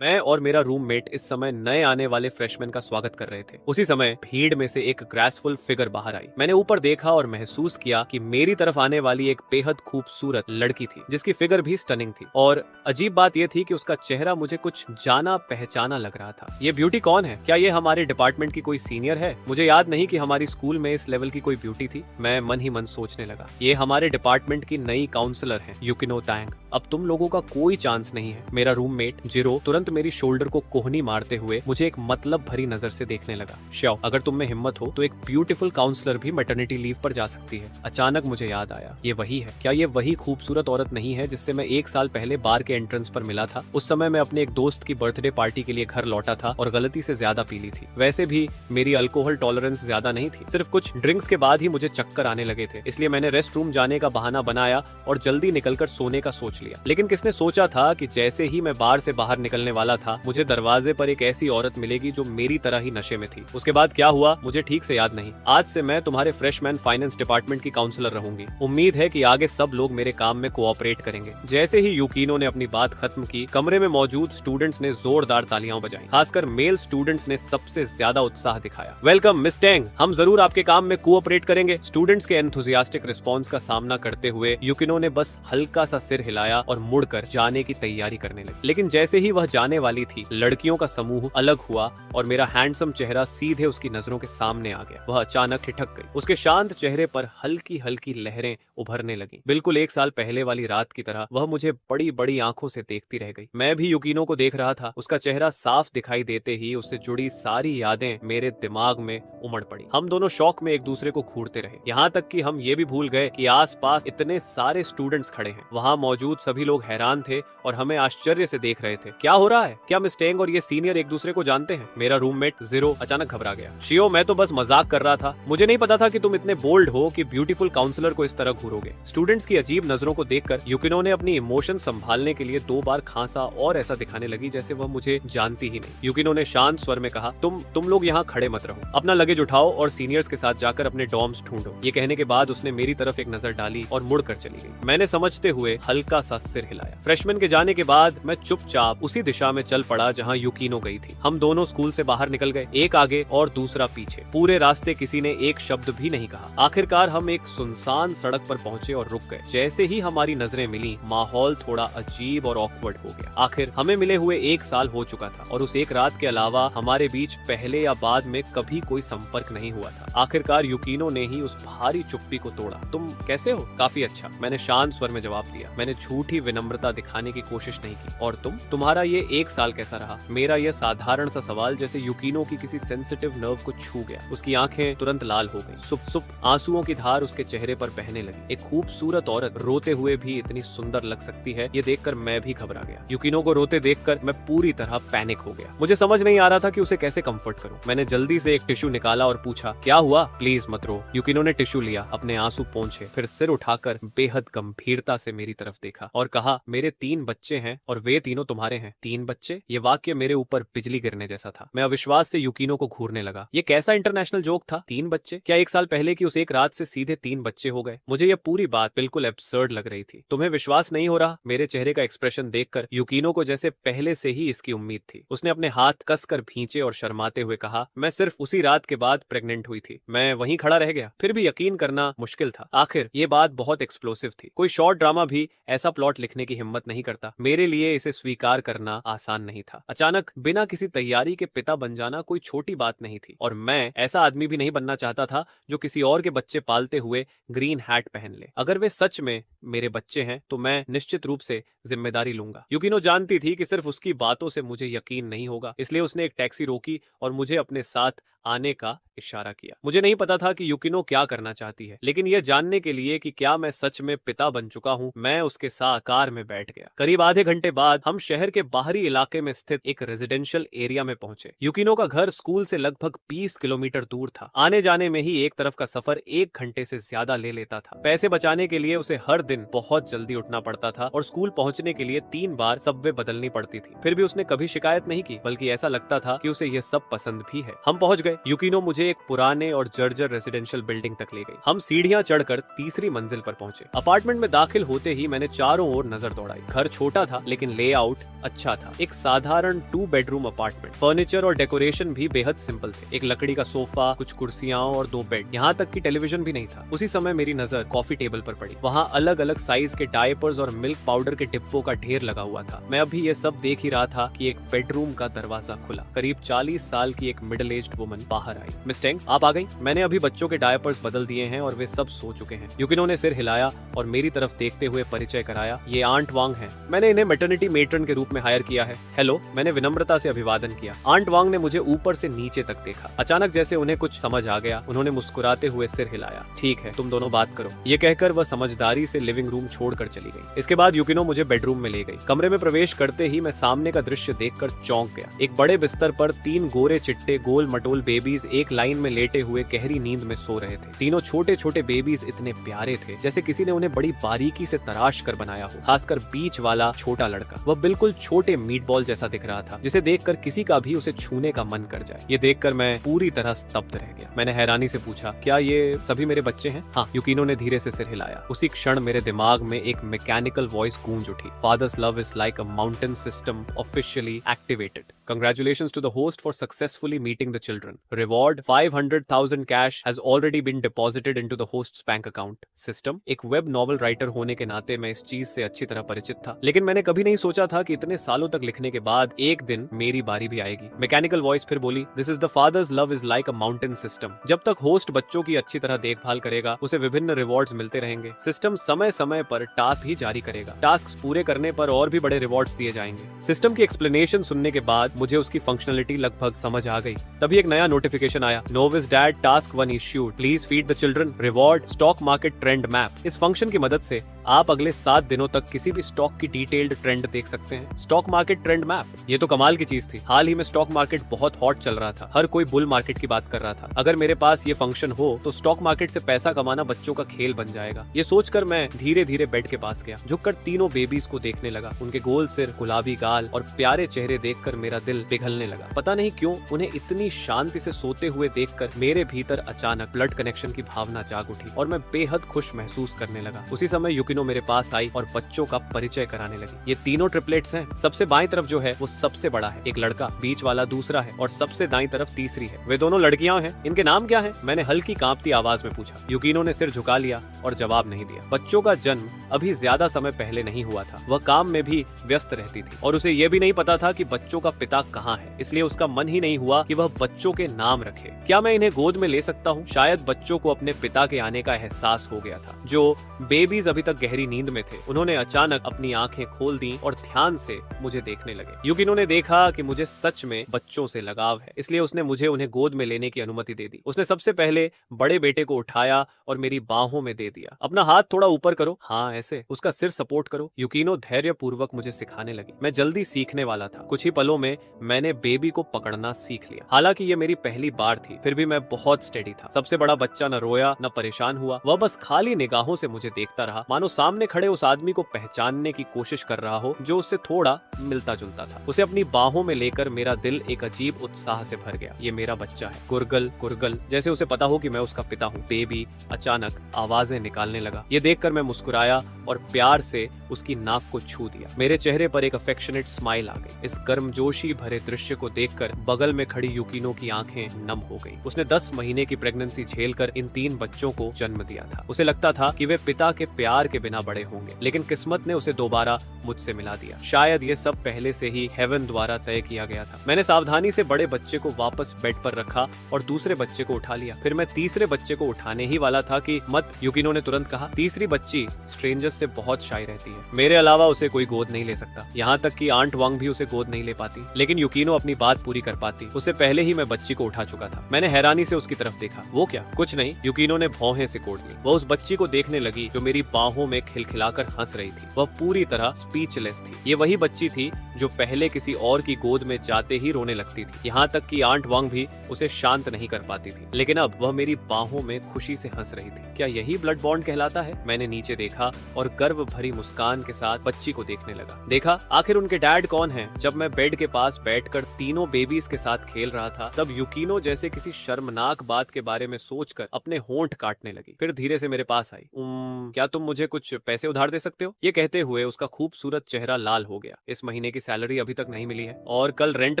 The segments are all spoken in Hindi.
मैं और मेरा रूममेट इस समय नए आने वाले फ्रेशमैन का स्वागत कर रहे थे। उसी समय भीड़ में से एक ग्रेसफुल फिगर बाहर आई। मैंने ऊपर देखा और महसूस किया कि मेरी तरफ आने वाली एक बेहद खूबसूरत लड़की थी, जिसकी फिगर भी स्टनिंग थी। और अजीब बात यह थी कि उसका चेहरा मुझे कुछ जाना पहचाना लग रहा था। ये ब्यूटी कौन है? क्या ये हमारे डिपार्टमेंट की कोई सीनियर है? मुझे याद नहीं कि हमारी स्कूल में इस लेवल की कोई ब्यूटी थी। मैं मन ही मन सोचने लगा, ये हमारे डिपार्टमेंट की नई काउंसलर है, यूकिनो टैंग। अब तुम लोगों का कोई चांस नहीं है। मेरा रूममेट जिरो तुरंत मेरी शोल्डर को कोहनी मारते हुए मुझे एक मतलब भरी नजर से देखने लगा। श्योर, अगर तुम में हिम्मत हो तो एक ब्यूटीफुल काउंसलर भी मैटरनिटी लीव पर जा सकती है। अचानक मुझे याद आया, ये वही है। क्या ये वही खूबसूरत औरत नहीं है जिससे मैं 1 साल पहले बार के एंट्रेंस पर मिला था? उस समय मैं अपने एक दोस्त की बर्थडे पार्टी के लिए घर लौटा था और गलती से ज्यादा पी ली थी। वैसे भी मेरी अल्कोहल टॉलरेंस ज्यादा नहीं थी, सिर्फ कुछ ड्रिंक्स के बाद ही मुझे चक्कर आने लगे थे। इसलिए मैंने रेस्ट रूम जाने का बहाना बनाया और जल्दी निकलकर सोने का सोच लिया। लेकिन किसने सोचा था कि जैसे ही मैं बार से बाहर निकलने वाला था, मुझे दरवाजे पर एक ऐसी औरत मिलेगी जो मेरी तरह ही नशे में थी। उसके बाद क्या हुआ मुझे ठीक से याद नहीं। आज से मैं तुम्हारे फ्रेशमैन फाइनेंस डिपार्टमेंट की काउंसलर रहूंगी। उम्मीद है कि आगे सब लोग मेरे काम में कोऑपरेट करेंगे। जैसे ही यूकिनो ने अपनी बात खत्म की, कमरे में मौजूद स्टूडेंट्स ने जोरदार तालियां बजाई। खासकर मेल स्टूडेंट्स ने सबसे ज्यादा उत्साह दिखाया। वेलकम मिस टैंग, हम जरूर आपके काम में कोऑपरेट करेंगे। स्टूडेंट्स के एंथुसियास्टिक रिस्पॉन्स का सामना करते हुए यूकिनो ने बस हल्का सा सिर हिलाया और मुड़कर जाने की तैयारी करने लगी। लेकिन जैसे ही वह जाने वाली थी, लड़कियों का समूह अलग हुआ और मेरा हैंडसम चेहरा सीधे उसकी नजरों के सामने आ गया। वह अचानक ठिठक गई। उसके शांत चेहरे पर हल्की हल्की लहरें उभरने लगी। बिल्कुल 1 साल पहले वाली रात की तरह वह मुझे बड़ी बड़ी आंखों से देखती रह गई। मैं भी यूकिनो को देख रहा था। उसका चेहरा साफ दिखाई देते ही उससे जुड़ी सारी यादें मेरे दिमाग में उमड़ पड़ी। हम दोनों शौक में एक दूसरे को घूरते रहे, यहाँ तक कि हम ये भी भूल गए कि आसपास इतने सारे स्टूडेंट्स खड़े हैं। वहाँ मौजूद सभी लोग हैरान थे और हमें आश्चर्य से देख रहे थे। क्या हो रहा है? क्या मिस टैंग और ये सीनियर एक दूसरे को जानते हैं? मेरा रूममेट जीरो अचानक घबरा गया। शियो, मैं तो बस मजाक कर रहा था। मुझे नहीं पता था कि तुम इतने बोल्ड हो कि ब्यूटीफुल काउंसलर को इस तरह घूरोगे। स्टूडेंट्स की अजीब नजरों को देखकर यूकिनो ने अपनी इमोशन संभालने के लिए 2 बार खांसा और ऐसा दिखाने लगी जैसे वह मुझे जानती ही नहीं। यूकिनो ने शांत स्वर में कहा, तुम लोग यहाँ खड़े मत रहो, अपना लगेज उठाओ और सीनियर्स के साथ जाकर अपने डॉर्म्स ढूंढो। ये कहने के बाद उसने मेरी तरफ एक नजर डाली और मुड़कर चली गई। मैंने समझते हुए हल्का सा सिर हिलाया। फ्रेशमैन के जाने के बाद मैं चुपचाप उसी दिशा में चल पड़ा जहाँ यूकिनो गई थी। हम दोनों स्कूल से बाहर निकल गए, एक आगे और दूसरा पीछे। पूरे रास्ते किसी ने एक शब्द भी नहीं कहा। आखिरकार हम एक सुनसान सड़क पर पहुंचे और रुक गए। जैसे ही हमारी नजरें मिली, माहौल थोड़ा अजीब और ऑकवर्ड हो गया। आखिर हमें मिले हुए 1 साल हो चुका था और उस एक रात के अलावा हमारे बीच पहले या बाद में कभी कोई संपर्क नहीं हुआ था। आखिरकार यूकिनो ने ही उस भारी चुप्पी को तोड़ा। तुम कैसे हो? काफी अच्छा, मैंने शांत स्वर में जवाब दिया। मैंने झूठी विनम्रता दिखाने की कोशिश नहीं की। और तुम्हारा ये 1 साल कैसा रहा? मेरा यह साधारण सा सवाल जैसे यूकिनो की किसी सेंसिटिव नर्व को छू गया। उसकी आंखें तुरंत लाल हो गईं। सुप सुप आंसुओं की धार उसके चेहरे पर बहने लगी। एक खूबसूरत औरत रोते हुए भी इतनी सुंदर लग सकती है, ये देखकर मैं भी घबरा गया। यूकिनो को रोते देखकर मैं पूरी तरह पैनिक हो गया। मुझे समझ नहीं आ रहा था कि उसे कैसे कंफर्ट करूं। मैंने जल्दी से एक टिश्यू निकाला और पूछा, क्या हुआ? प्लीज मत रो। यूकिनो ने टिश्यू लिया, अपने आंसू पोंछे, फिर सिर उठाकर बेहद गंभीरता से मेरी तरफ देखा और कहा, मेरे 3 बच्चे हैं और वे तीनों तुम्हारे हैं। 3 बच्चे? ये वाक्य मेरे ऊपर बिजली गिरने जैसा था। मैं अविश्वास से यूकिनो को घूरने लगा। ये कैसा इंटरनेशनल जोक था? 3 बच्चे? क्या 1 साल पहले की उस एक रात से सीधे 3 बच्चे हो गए? मुझे ये पूरी बात बिल्कुल एब्सर्ड लग रही थी। तुम्हें विश्वास नहीं हो रहा? मेरे चेहरे का एक्सप्रेशन देखकर यूकिनो को जैसे पहले से ही इसकी उम्मीद थी। उसने अपने हाथ कसकर भींचे और शर्माते हुए कहा, मैं सिर्फ उसी रात के बाद प्रेग्नेंट हुई थी। मैं वहीं खड़ा रह गया। फिर भी यकीन करना मुश्किल था। आखिर ये बात बहुत एक्सप्लोसिव थी। कोई शॉर्ट ड्रामा भी ऐसा प्लॉट लिखने की हिम्मत नहीं करता। मेरे लिए इसे स्वीकार करना आसान नहीं था। अचानक बिना किसी तैयारी के पिता बन जाना कोई छोटी बात नहीं थी और मैं ऐसा आदमी भी नहीं बनना चाहता था जो किसी और के बच्चे पालते हुए ग्रीन हैट पहन ले। अगर वे सच में मेरे बच्चे हैं तो मैं निश्चित रूप से जिम्मेदारी लूंगा। यूकिनो जानती थी कि सिर्फ उसकी बातों से मुझे यकीन नहीं होगा, इसलिए उसने एक टैक्सी रोकी और मुझे अपने साथ आने का इशारा किया। मुझे नहीं पता था कि यूकिनो क्या करना चाहती है, लेकिन यह जानने के लिए कि क्या मैं सच में पिता बन चुका हूँ, मैं उसके साथ कार में बैठ गया। करीब आधे घंटे बाद हम शहर के बाहरी इलाके में स्थित एक रेजिडेंशियल एरिया में पहुंचे। यूकिनो का घर स्कूल से लगभग 20 किलोमीटर दूर था। आने जाने में ही एक तरफ का सफर 1 घंटे से ज्यादा ले लेता था। पैसे बचाने के लिए उसे हर दिन बहुत जल्दी उठना पड़ता था और स्कूल पहुंचने के लिए 3 बार सबवे बदलनी पड़ती थी। फिर भी उसने कभी शिकायत नहीं की, बल्कि ऐसा लगता था कि उसे यह सब पसंद भी है। हम पहुंच गए। सुबह यूकिनो मुझे एक पुराने और जर्जर रेजिडेंशियल बिल्डिंग तक ले गई। हम सीढ़ियां चढ़कर तीसरी मंजिल पर पहुंचे। अपार्टमेंट में दाखिल होते ही मैंने चारों ओर नजर दौड़ाई। घर छोटा था लेकिन लेआउट अच्छा था। एक साधारण 2 बेडरूम अपार्टमेंट। फर्नीचर और डेकोरेशन भी बेहद सिंपल थे। एक लकड़ी का सोफा, कुछ कुर्सियां और 2 बेड। यहाँ तक कि टेलीविजन भी नहीं था। उसी समय मेरी नजर कॉफी टेबल पर पड़ी। वहाँ अलग अलग साइज के डायपर्स और मिल्क पाउडर के डिब्बों का ढेर लगा हुआ था। मैं अभी ये सब देख ही रहा था कि एक बेडरूम का दरवाजा खुला। करीब 40 साल की एक मिडिल एज्ड वुमन बाहर आई। मिस टेंग, आप आ गई? मैंने अभी बच्चों के डायपर्स बदल दिए हैं और वे सब सो चुके हैं। यूकिनो ने सिर हिलाया और मेरी तरफ देखते हुए परिचय कराया। ये आंट वांग हैं। मैंने इन्हें मैटरनिटी मेट्रन के रूप में हायर किया है। हेलो, मैंने विनम्रता से अभिवादन किया। आंट वांग ने मुझे ऊपर से नीचे तक देखा। अचानक जैसे उन्हें कुछ समझ आ गया, उन्होंने मुस्कुराते हुए सिर हिलाया। ठीक है, तुम दोनों बात करो। ये कहकर वह समझदारी से लिविंग रूम छोड़कर चली गई। इसके बाद यूकिनो मुझे बेडरूम में ले गई। कमरे में प्रवेश करते ही मैं सामने का दृश्य देखकर चौंक गया। एक बड़े बिस्तर पर 3 गोरे चिट्टे गोल मटोल बेबीज एक लाइन में लेटे हुए गहरी नींद में सो रहे थे। तीनों छोटे छोटे बेबीज इतने प्यारे थे जैसे किसी ने उन्हें बड़ी बारीकी से तराश कर बनाया हो। खासकर बीच वाला छोटा लड़का, वह बिल्कुल छोटे मीटबॉल जैसा दिख रहा था, जिसे देखकर किसी का भी उसे छूने का मन कर जाए। ये देखकर मैं पूरी तरह स्तब्ध रह गया। मैंने हैरानी से पूछा, क्या ये सभी मेरे बच्चे हैं? हाँ, यूकिनो ने धीरे से सिर हिलाया। उसी क्षण मेरे दिमाग में एक मैकेनिकल वॉइस गूंज उठी। Father's love is like a mountain system officially activated. Congratulations to the host for successfully meeting the children. Reward 500,000 cash has already been deposited into the host's bank account. System। एक वेब नॉवल राइटर होने के नाते मैं इस चीज से अच्छी तरह परिचित था, लेकिन मैंने कभी नहीं सोचा था कि इतने सालों तक लिखने के बाद एक दिन मेरी बारी भी आएगी। मैकेनिकल वॉइस फिर बोली, This is the father's love is like a mountain system। जब तक होस्ट बच्चों की अच्छी तरह देखभाल करेगा, उसे विभिन्न रिवॉर्ड्स मिलते रहेंगे। सिस्टम समय समय पर टास्क भी जारी करेगा। टास्क पूरे करने पर और भी बड़े रिवॉर्ड्स दिए जाएंगे। सिस्टम की एक्सप्लेनेशन सुनने के बाद मुझे उसकी फंक्शनलिटी लगभग समझ आ गई। तभी एक नया नोटिफिकेशन आया, novice dad task 1 issued, please feed the children, reward stock market trend map. इस फंक्शन की मदद से आप अगले 7 दिनों तक किसी भी स्टॉक की डिटेल्ड ट्रेंड देख सकते हैं। स्टॉक मार्केट ट्रेंड मैप, ये तो कमाल की चीज थी। हाल ही में स्टॉक मार्केट बहुत हॉट चल रहा था। हर कोई बुल मार्केट की बात कर रहा था। अगर मेरे पास ये फंक्शन हो तो स्टॉक मार्केट से पैसा कमाना बच्चों का खेल बन जाएगा। ये सोचकर मैं धीरे धीरे बेड के पास गया, झुककर तीनों बेबीज को देखने लगा। उनके गोल सिर, गुलाबी गाल और प्यारे चेहरे देखकर मेरा दिल पिघलने लगा। पता नहीं क्यों उन्हें इतनी शांति से सोते हुए देखकर मेरे भीतर अचानक ब्लड कनेक्शन की भावना जाग उठी और मैं बेहद खुश महसूस करने लगा। उसी समय यूकिनो मेरे पास आई और बच्चों का परिचय कराने लगी। ये तीनों ट्रिपलेट्स हैं। सबसे बाईं तरफ जो है वो सबसे बड़ा है, एक लड़का, बीच वाला दूसरा है और सबसे दाईं तरफ तीसरी है। वे दोनों लड़कियां हैं। इनके नाम क्या हैं? मैंने हल्की कांपती आवाज में पूछा। यूकिनो ने सिर झुका लिया और जवाब नहीं दिया। बच्चों का जन्म अभी ज्यादा समय पहले नहीं हुआ था। वह काम में भी व्यस्त रहती थी और उसे यह भी नहीं पता था कि बच्चों का पिता कहाँ है, इसलिए उसका मन ही नहीं हुआ कि वह बच्चों के नाम रखे। क्या मैं इन्हें गोद में ले सकता हूँ? शायद बच्चों को अपने पिता के आने का एहसास हो गया था। जो बेबीज अभी तक गहरी नींद में थे, उन्होंने अचानक अपनी आंखें खोल दी और ध्यान से मुझे देखने लगे। यूकिनो ने देखा कि मुझे सच में बच्चों से लगाव है, इसलिए उसने मुझे उन्हें गोद में लेने की अनुमति दे दी। उसने सबसे पहले बड़े बेटे को उठाया और मेरी बाहों में दे दिया। अपना हाथ थोड़ा ऊपर करो, हाँ ऐसे, उसका सिर सपोर्ट करो। यूकिनो धैर्य पूर्वक मुझे सिखाने लगी। मैं जल्दी सीखने वाला था। कुछ ही पलों में मैंने बेबी को पकड़ना सीख लिया। हालांकि ये मेरी पहली बार थी, फिर भी मैं बहुत स्टेडी था। सबसे बड़ा बच्चा न रोया न परेशान हुआ। वह बस खाली निगाहों से मुझे देखता रहा, मानो सामने खड़े उस आदमी को पहचानने की कोशिश कर रहा हो जो उससे थोड़ा मिलता जुलता था। उसे अपनी बाहों में लेकर मेरा दिल एक अजीब उत्साह से भर गया। ये मेरा बच्चा है, कुरगल कुरगल, जैसे उसे पता हो कि मैं उसका पिता हूँ। बेबी अचानक आवाजें निकालने लगा। ये देखकर मैं मुस्कुराया और प्यार से उसकी नाक को छू दिया। मेरे चेहरे पर एक अफेक्शनेट स्माइल आ गई। इस गर्मजोशी भरे दृश्य को देखकर बगल में खड़ी यूकिनो की आंखें नम हो गईं। उसने 10 महीने की प्रेगनेंसी झेलकर इन 3 बच्चों को जन्म दिया था। उसे लगता था कि वे पिता के प्यार के बिना बड़े होंगे, लेकिन किस्मत ने उसे दोबारा मुझसे मिला दिया। शायद ये सब पहले से ही हेवन द्वारा तय किया गया था। मैंने सावधानी से बड़े बच्चे को वापस बेड पर रखा और दूसरे बच्चे को उठा लिया। फिर मैं तीसरे बच्चे को उठाने ही वाला था कि मत, यूकिनो ने तुरंत कहा। तीसरी बच्ची स्ट्रेंजर्स से बहुत शाय रहती है। मेरे अलावा उसे कोई गोद नहीं ले सकता, यहाँ तक कि आंट वांग भी उसे गोद नहीं ले पाती। लेकिन यूकिनो अपनी बात पूरी कर पाती। उससे पहले ही मैं बच्ची को उठा चुका था। मैंने हैरानी से उसकी तरफ देखा। वो क्या? कुछ नहीं, यूकिनो ने भौहें सिकोड़ ली। वह उस बच्ची को देखने लगी जो मेरी बाहों में खिलखिलाकर हंस रही थी। वह पूरी तरह स्पीचलेस थी। ये वही बच्ची थी जो पहले किसी और की गोद में जाते ही रोने लगती थी। यहाँ तक कि आंट वांग भी उसे शांत नहीं कर पाती थी, लेकिन अब वह मेरी बाहों में खुशी से हंस रही थी। क्या यही ब्लड बॉन्ड कहलाता है? मैंने नीचे देखा और गर्व भरी मुस्कान के साथ बच्ची को देखने लगा। देखा आखिर उनके डैड कौन हैं? जब मैं बेड के पास बैठकर तीनों बेबीज के साथ खेल रहा था, तब युकिनो जैसे किसी शर्मनाक बात के बारे में सोचकर अपने होंठ काटने लगी। फिर धीरे से मेरे पास आई। क्या तुम मुझे कुछ पैसे उधार दे सकते हो? ये कहते हुए उसका खूबसूरत चेहरा लाल हो गया। इस महीने की सैलरी अभी तक नहीं मिली है और कल रेंट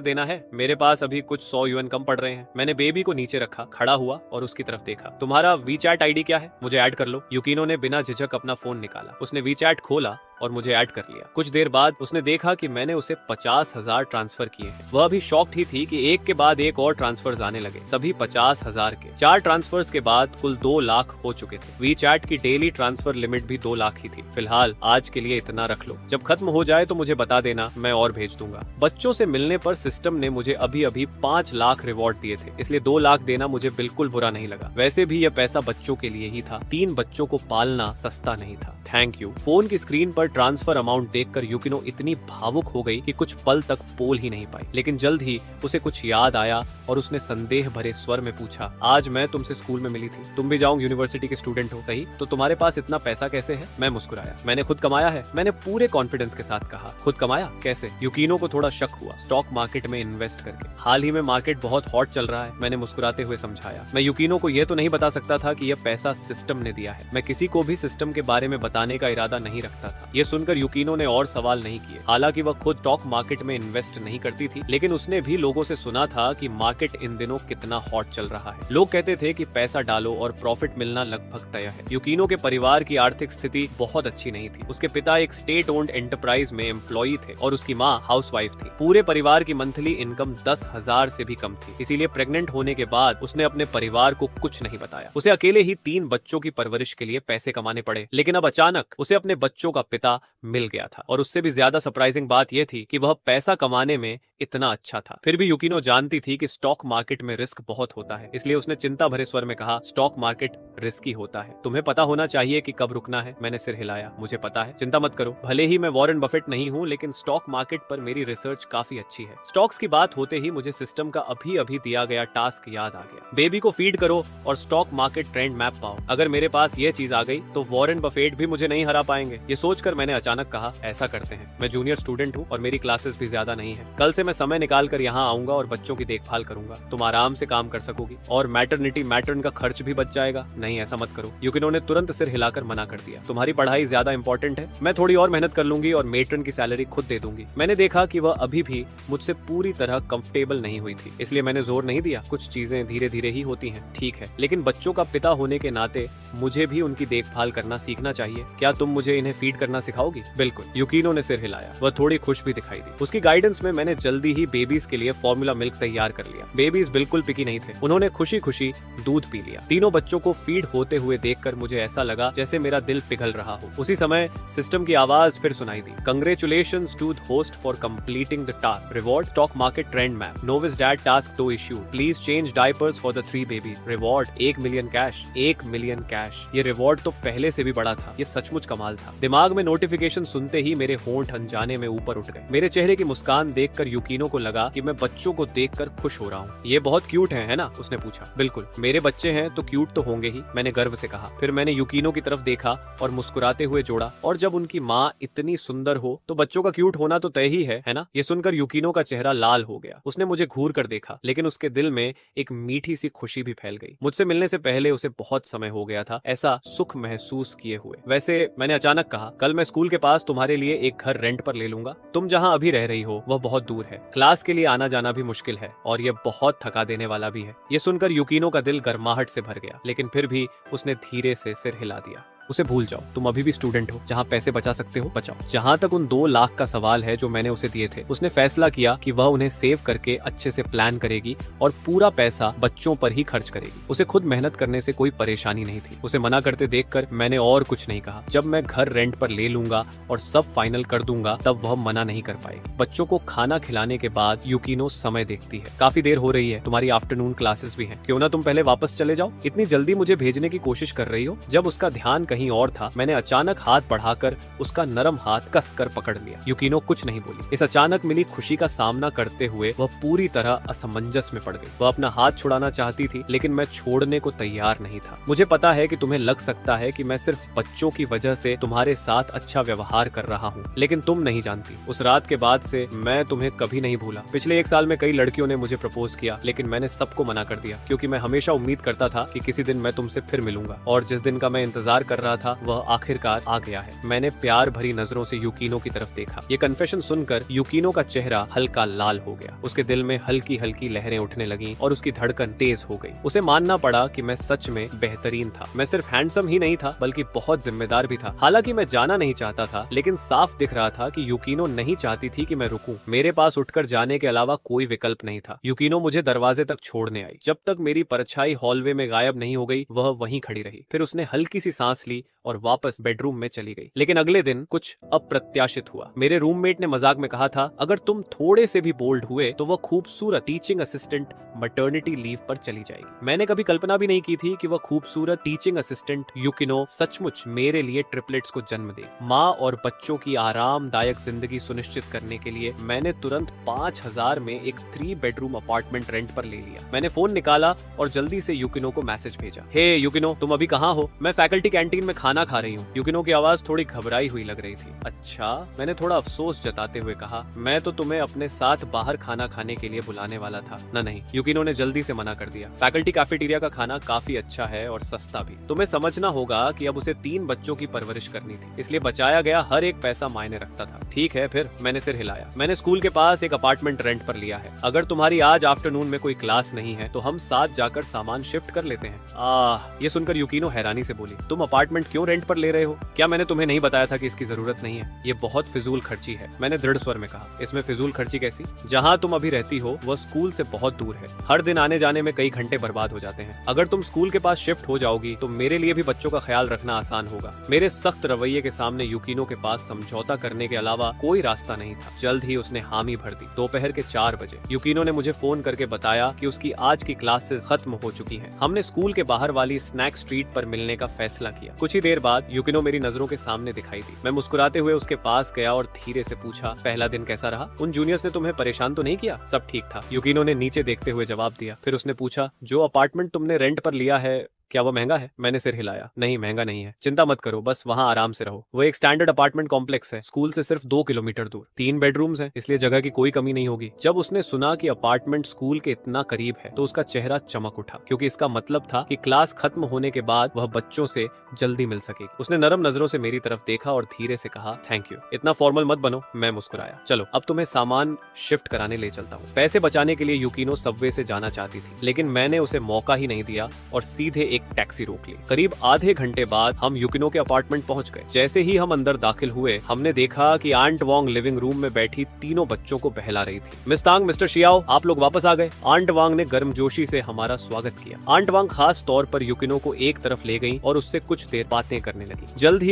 देना है। मेरे पास अभी कुछ 100 युएन कम पड़ रहे हैं। मैंने बेबी को नीचे रखा, खड़ा हुआ और उसकी तरफ देखा। तुम्हारा वीचैट आईडी क्या है? मुझे ऐड कर लो। युकिनो ने बिना झिझक अपना फोन निकाला। उसने वीचैट खोला और मुझे ऐड कर लिया। कुछ देर बाद उसने देखा कि मैंने उसे 50,000 ट्रांसफर किए हैं। वह भी शॉक्ड ही थी कि एक के बाद एक और ट्रांसफर्स आने लगे, सभी 50,000 के। 4 ट्रांसफर्स के बाद कुल 2 लाख हो चुके थे। वीचैट की डेली ट्रांसफर लिमिट भी 2 लाख ही थी। फिलहाल आज के लिए इतना रख लो, जब खत्म हो जाए तो मुझे बता देना, मैं और भेज दूंगा। बच्चों से मिलने पर सिस्टम ने मुझे अभी अभी 5 लाख रिवॉर्ड दिए थे, इसलिए 2 लाख देना मुझे बिल्कुल बुरा नहीं लगा। वैसे भी यह पैसा बच्चों के लिए ही था। 3 बच्चों को पालना सस्ता नहीं था। Thank you. फोन की स्क्रीन पर ट्रांसफर अमाउंट देखकर युकिनो इतनी भावुक हो गई कि कुछ पल तक बोल ही नहीं पाई। लेकिन जल्द ही उसे कुछ याद आया और उसने संदेह भरे स्वर में पूछा, आज मैं तुमसे स्कूल में मिली थी, तुम भी जाओ यूनिवर्सिटी के स्टूडेंट हो, सही? तो तुम्हारे पास इतना पैसा कैसे है? मैं मुस्कुराया। मैंने खुद कमाया है। मैंने पूरे कॉन्फिडेंस के साथ कहा। खुद कमाया? कैसे? युकिनो को थोड़ा शक हुआ। स्टॉक मार्केट में इन्वेस्ट करके। हाल ही में मार्केट बहुत हॉट चल रहा है, मैंने मुस्कुराते हुए समझाया। मैं युकिनो को यह तो नहीं बता सकता था कि यह पैसा सिस्टम ने दिया है। मैं किसी को भी सिस्टम के बारे में बताने का इरादा नहीं रखता था। यह सुनकर युकिनो ने और सवाल नहीं किए। हालांकि वह खुद स्टॉक मार्केट में इन्वेस्ट नहीं करती थी, लेकिन उसने भी लोगों से सुना था कि मार्केट इन दिनों कितना हॉट चल रहा है। लोग कहते थे कि पैसा डालो और प्रॉफिट मिलना लगभग तय है। युकिनो के परिवार की आर्थिक स्थिति बहुत अच्छी नहीं थी। उसके पिता एक स्टेट ओन्ड एंटरप्राइज में एम्प्लॉई थे और उसकी माँ हाउसवाइफ थी। पूरे परिवार की मंथली इनकम 10,000 से भी कम थी। इसीलिए प्रेग्नेंट होने के बाद उसने अपने परिवार को कुछ नहीं बताया। उसे अकेले ही 3 बच्चों की परवरिश के लिए पैसे कमाने पड़े। लेकिन अब अचानक उसे अपने बच्चों का पिता मिल गया था और उससे भी ज्यादा सरप्राइजिंग बात यह थी कि वह पैसा कमाने में इतना अच्छा था। फिर भी युकिनो जानती थी कि स्टॉक मार्केट में रिस्क बहुत होता है, इसलिए उसने चिंता भरे स्वर में कहा, स्टॉक मार्केट रिस्की होता है, तुम्हें पता होना चाहिए कि कब रुकना है। मैंने सिर हिलाया। मुझे पता है, चिंता मत करो। भले ही मैं वॉरेन बफेट नहीं हूँ, लेकिन स्टॉक मार्केट पर मेरी रिसर्च काफी अच्छी है। स्टॉक्स की बात होते ही मुझे सिस्टम का अभी अभी दिया गया टास्क याद आ गया। बेबी को फीड करो और स्टॉक मार्केट ट्रेंड मैप पाओ। अगर मेरे पास ये चीज आ गई तो वॉरेन बफेट भी मुझे नहीं हरा पाएंगे। ये सोचकर मैंने अचानक कहा, ऐसा करते हैं, मैं जूनियर स्टूडेंट हूँ और मेरी क्लासेस भी ज्यादा नहीं है। कल से मैं समय निकाल कर यहाँ आऊंगा और बच्चों की देखभाल करूंगा। तुम आराम से काम कर सकोगी और मैटरनिटी मैटर्न का खर्च भी बच जाएगा। नहीं, ऐसा मत करो। युकिनो ने तुरंत सिर हिलाकर मना कर दिया। तुम्हारी पढ़ाई ज्यादा इंपॉर्टेंट है। मैं थोड़ी और मेहनत कर लूंगी और मेट्रन की सैलरी खुद दे दूंगी। मैंने देखा कि वह अभी भी मुझसे पूरी तरह कंफर्टेबल नहीं हुई थी, इसलिए मैंने जोर नहीं दिया। कुछ चीजें धीरे धीरे ही होती हैं, ठीक है, लेकिन बच्चों का पिता होने के नाते मुझे भी उनकी देखभाल करना सीखना चाहिए। क्या तुम मुझे इन्हें फीड करना सिखाओगी? बिल्कुल। युकिनो ने सिर हिलाया। वह थोड़ी खुश भी दिखाई दी। उसकी गाइडेंस में मैंने जल्दी ही बेबीज के लिए फॉर्मूला मिल्क तैयार कर लिया। बेबीज बिल्कुल पिकी नहीं थे। उन्होंने खुशी खुशी दूध पी लिया। तीनों बच्चों को फीड होते हुए देखकर मुझे ऐसा लगा जैसे मेरा दिल पिघल रहा हो। उसी समय सिस्टम की आवाज फिर सुनाई दी। Congratulations to the host for completing the task. Reward stock market trend map. Novice dad task 2 issue. Please change diapers for the 3 babies. Reward 1 million cash. 1 million cash. ये रिवॉर्ड तो पहले से भी बड़ा था। ये सचमुच कमाल था। दिमाग में नोटिफिकेशन सुनते ही मेरे होंठ अनजाने में ऊपर उठ गए। मेरे चेहरे की मुस्कान देखकर युकिनो को लगा कि मैं बच्चों को देखकर खुश हो रहा हूँ। ये बहुत क्यूट है ना? उसने पूछा। बिल्कुल, मेरे बच्चे हैं तो क्यूट तो होंगे ही, मैंने गर्व से कहा। फिर मैंने युकिनो की तरफ देखा और मुस्कुराते हुए जोड़ा, और जब उनकी माँ इतनी सुंदर हो तो बच्चों का क्यूट होना तो तय ही है ना? ये सुनकर युकिनो का चेहरा लाल हो गया। उसने मुझे घूर कर देखा, लेकिन उसके दिल में एक मीठी सी खुशी भी फैल गई। मुझसे मिलने से पहले उसे बहुत समय हो गया था ऐसा सुख महसूस किए हुए। वैसे मैंने अचानक कहा, कल मैं स्कूल के पास तुम्हारे लिए एक घर रेंट पर ले लूंगा। तुम जहाँ अभी रह रही हो वह बहुत दूर है, क्लास के लिए आना जाना भी मुश्किल है और यह बहुत थका देने वाला भी है। ये सुनकर युकिनो का दिल गर्माहट से भर गया, लेकिन फिर भी उसने धीरे से सिर हिला दिया। उसे भूल जाओ, तुम अभी भी स्टूडेंट हो। जहाँ पैसे बचा सकते हो बचाओ। जहाँ तक उन 2 लाख का सवाल है जो मैंने उसे दिए थे, उसने फैसला किया कि वह उन्हें सेव करके अच्छे से प्लान करेगी और पूरा पैसा बच्चों पर ही खर्च करेगी। उसे खुद मेहनत करने से कोई परेशानी नहीं थी। उसे मना करते देखकर मैंने और कुछ नहीं कहा। जब मैं घर रेंट पर ले लूंगा और सब फाइनल कर दूंगा तब वह मना नहीं कर पाएगी। बच्चों को खाना खिलाने के बाद युकिनो समय देखती है। काफी देर हो रही है, तुम्हारी आफ्टरनून क्लासेस भी हैं, क्यों ना तुम पहले वापस चले जाओ? इतनी जल्दी मुझे भेजने की कोशिश कर रही हो? जब उसका ध्यान कहीं और था, मैंने अचानक हाथ बढ़ाकर उसका नरम हाथ कसकर पकड़ लिया। यूकिनो कुछ नहीं बोली। इस अचानक मिली खुशी का सामना करते हुए वह पूरी तरह असमंजस में पड़ गई। वह अपना हाथ छुड़ाना चाहती थी, लेकिन मैं छोड़ने को तैयार नहीं था। मुझे पता है कि तुम्हें लग सकता है कि मैं सिर्फ बच्चों की वजह से तुम्हारे साथ अच्छा व्यवहार कर रहा हूँ, लेकिन तुम नहीं जानती, उस रात के बाद से मैं तुम्हें कभी नहीं भूला। पिछले 1 साल में कई लड़कियों ने मुझे प्रपोज किया, लेकिन मैंने सबको मना कर दिया, क्योंकि मैं हमेशा उम्मीद करता था कि किसी दिन मैं तुमसे फिर मिलूंगा। और जिस दिन का मैं इंतजार कर रहा था वह आखिरकार आ गया है। मैंने प्यार भरी नजरों से यूकिनो की तरफ देखा। ये कन्फेशन सुनकर यूकिनो का चेहरा हल्का लाल हो गया। उसके दिल में हल्की हल्की लहरें उठने लगी और उसकी धड़कन तेज हो गई। उसे मानना पड़ा कि मैं सच में बेहतरीन था। मैं सिर्फ हैंडसम ही नहीं था, बल्कि बहुत जिम्मेदार भी था। हालांकि मैं जाना नहीं चाहता था, लेकिन साफ दिख रहा था कि यूकिनो नहीं चाहती थी कि मैं रुकूं। मेरे पास उठकर जाने के अलावा कोई विकल्प नहीं था। यूकिनो मुझे दरवाजे तक छोड़ने आई। जब तक मेरी परछाई हॉलवे में गायब नहीं हो गई, वह वहीं खड़ी रही। फिर उसने हल्की सी सांस ली और वापस बेडरूम में चली गई। लेकिन अगले दिन कुछ अप्रत्याशित हुआ। मेरे रूममेट ने मजाक में कहा था, अगर तुम थोड़े से भी बोल्ड हुए तो वह खूबसूरत टीचिंग असिस्टेंट मैटरनिटी लीव पर चली जाएगी। मैंने कभी कल्पना भी नहीं की थी कि वह खूबसूरत टीचिंग असिस्टेंट यूकिनो सचमुच मेरे लिए ट्रिपलेट्स को जन्म दे। माँ और बच्चों की आरामदायक जिंदगी सुनिश्चित करने के लिए मैंने तुरंत 5,000 में एक 3 बेडरूम अपार्टमेंट रेंट पर ले लिया। मैंने फोन निकाला और जल्दी से यूकिनो को मैसेज भेजा। हे यूकिनो, तुम अभी कहाँ हो? मैं फैकल्टी कैंटीन में खाना खा रही हूँ। यूकिनो की आवाज थोड़ी घबराई हुई लग रही थी। अच्छा, मैंने थोड़ा अफसोस जताते हुए कहा, मैं तो तुम्हें अपने साथ बाहर खाना खाने के लिए बुलाने वाला था। नहीं, यूकिनो ने जल्दी से मना कर दिया। फैकल्टी कैफेटेरिया का खाना काफी अच्छा है और सस्ता भी। तुम्हें समझना होगा कि अब उसे 3 बच्चों की परवरिश करनी थी, इसलिए बचाया गया हर एक पैसा मायने रखता था। ठीक है फिर, मैंने सिर हिलाया। मैंने स्कूल के पास एक अपार्टमेंट रेंट पर लिया है। अगर तुम्हारी आज आफ्टरनून में कोई क्लास नहीं है तो हम साथ जाकर सामान शिफ्ट कर लेते हैं। ये सुनकर यूकिनो हैरानी से बोली, तुम अपार्टमेंट क्यों रेंट पर ले रहे हो? क्या मैंने तुम्हें नहीं बताया था कि इसकी जरूरत नहीं है? ये बहुत फिजूल खर्ची है, मैंने दृढ़ स्वर में कहा। इसमें फिजूल खर्ची कैसी? जहाँ तुम अभी रहती हो वह स्कूल से बहुत दूर है। हर दिन आने जाने में कई घंटे बर्बाद हो जाते हैं। अगर तुम स्कूल के पास शिफ्ट हो जाओगी तो मेरे लिए भी बच्चों का ख्याल रखना आसान होगा। मेरे सख्त रवैये के सामने यूकिनो के पास समझौता करने के अलावा कोई रास्ता नहीं था। जल्द ही उसने हामी भर दी। दोपहर के 4 बजे यूकिनो ने मुझे फोन करके बताया कि उसकी आज की क्लासेस खत्म हो चुकी हैं। हमने स्कूल के बाहर वाली स्नैक स्ट्रीट पर मिलने का फैसला किया। कुछ ही देर बाद यूकिनो मेरी नजरों के सामने दिखाई दी। मैं मुस्कुराते हुए उसके पास गया और धीरे से पूछा, पहला दिन कैसा रहा? उन जूनियर्स ने तुम्हें परेशान तो नहीं किया? सब ठीक था, यूकिनो ने नीचे देखते हुए जवाब दिया। फिर उसने पूछा, जो अपार्टमेंट तुमने रेंट पर लिया है क्या वो महंगा है? मैंने सिर हिलाया। नहीं, महंगा नहीं है, चिंता मत करो, बस वहाँ आराम से रहो। वो एक स्टैंडर्ड अपार्टमेंट कॉम्प्लेक्स है, स्कूल से सिर्फ 2 किलोमीटर दूर। 3 बेडरूम्स हैं, इसलिए जगह की कोई कमी नहीं होगी। जब उसने सुना कि अपार्टमेंट स्कूल के इतना करीब है तो उसका चेहरा चमक उठा, क्योंकि इसका मतलब था कि क्लास खत्म होने के बाद वह बच्चों से जल्दी मिल सकेगी। उसने नरम नजरों से मेरी तरफ देखा और धीरे से कहा, थैंक यू, इतना फॉर्मल मत बनो। मैं मुस्कुराया। चलो अब तुम्हें सामान शिफ्ट कराने ले चलता हूँ। पैसे बचाने के लिए यूकिनो सबवे से जाना चाहती थी, लेकिन मैंने उसे मौका ही नहीं दिया और सीधे एक टैक्सी रोक ली। करीब आधे घंटे बाद हम यूकिनो के अपार्टमेंट पहुंच गए। जैसे ही हम अंदर दाखिल हुए, हमने देखा कि आंट वांग लिविंग रूम में बैठी तीनों बच्चों को बहला रही थी। मिस तांग, मिस्टर शियाओ, आप लोग वापस आ गए। आंट वांग ने गर्मजोशी से हमारा स्वागत किया। आंट वांग खास तौर पर यूकिनो को एक तरफ ले गई और उससे कुछ देर बातें करने लगी। जल्द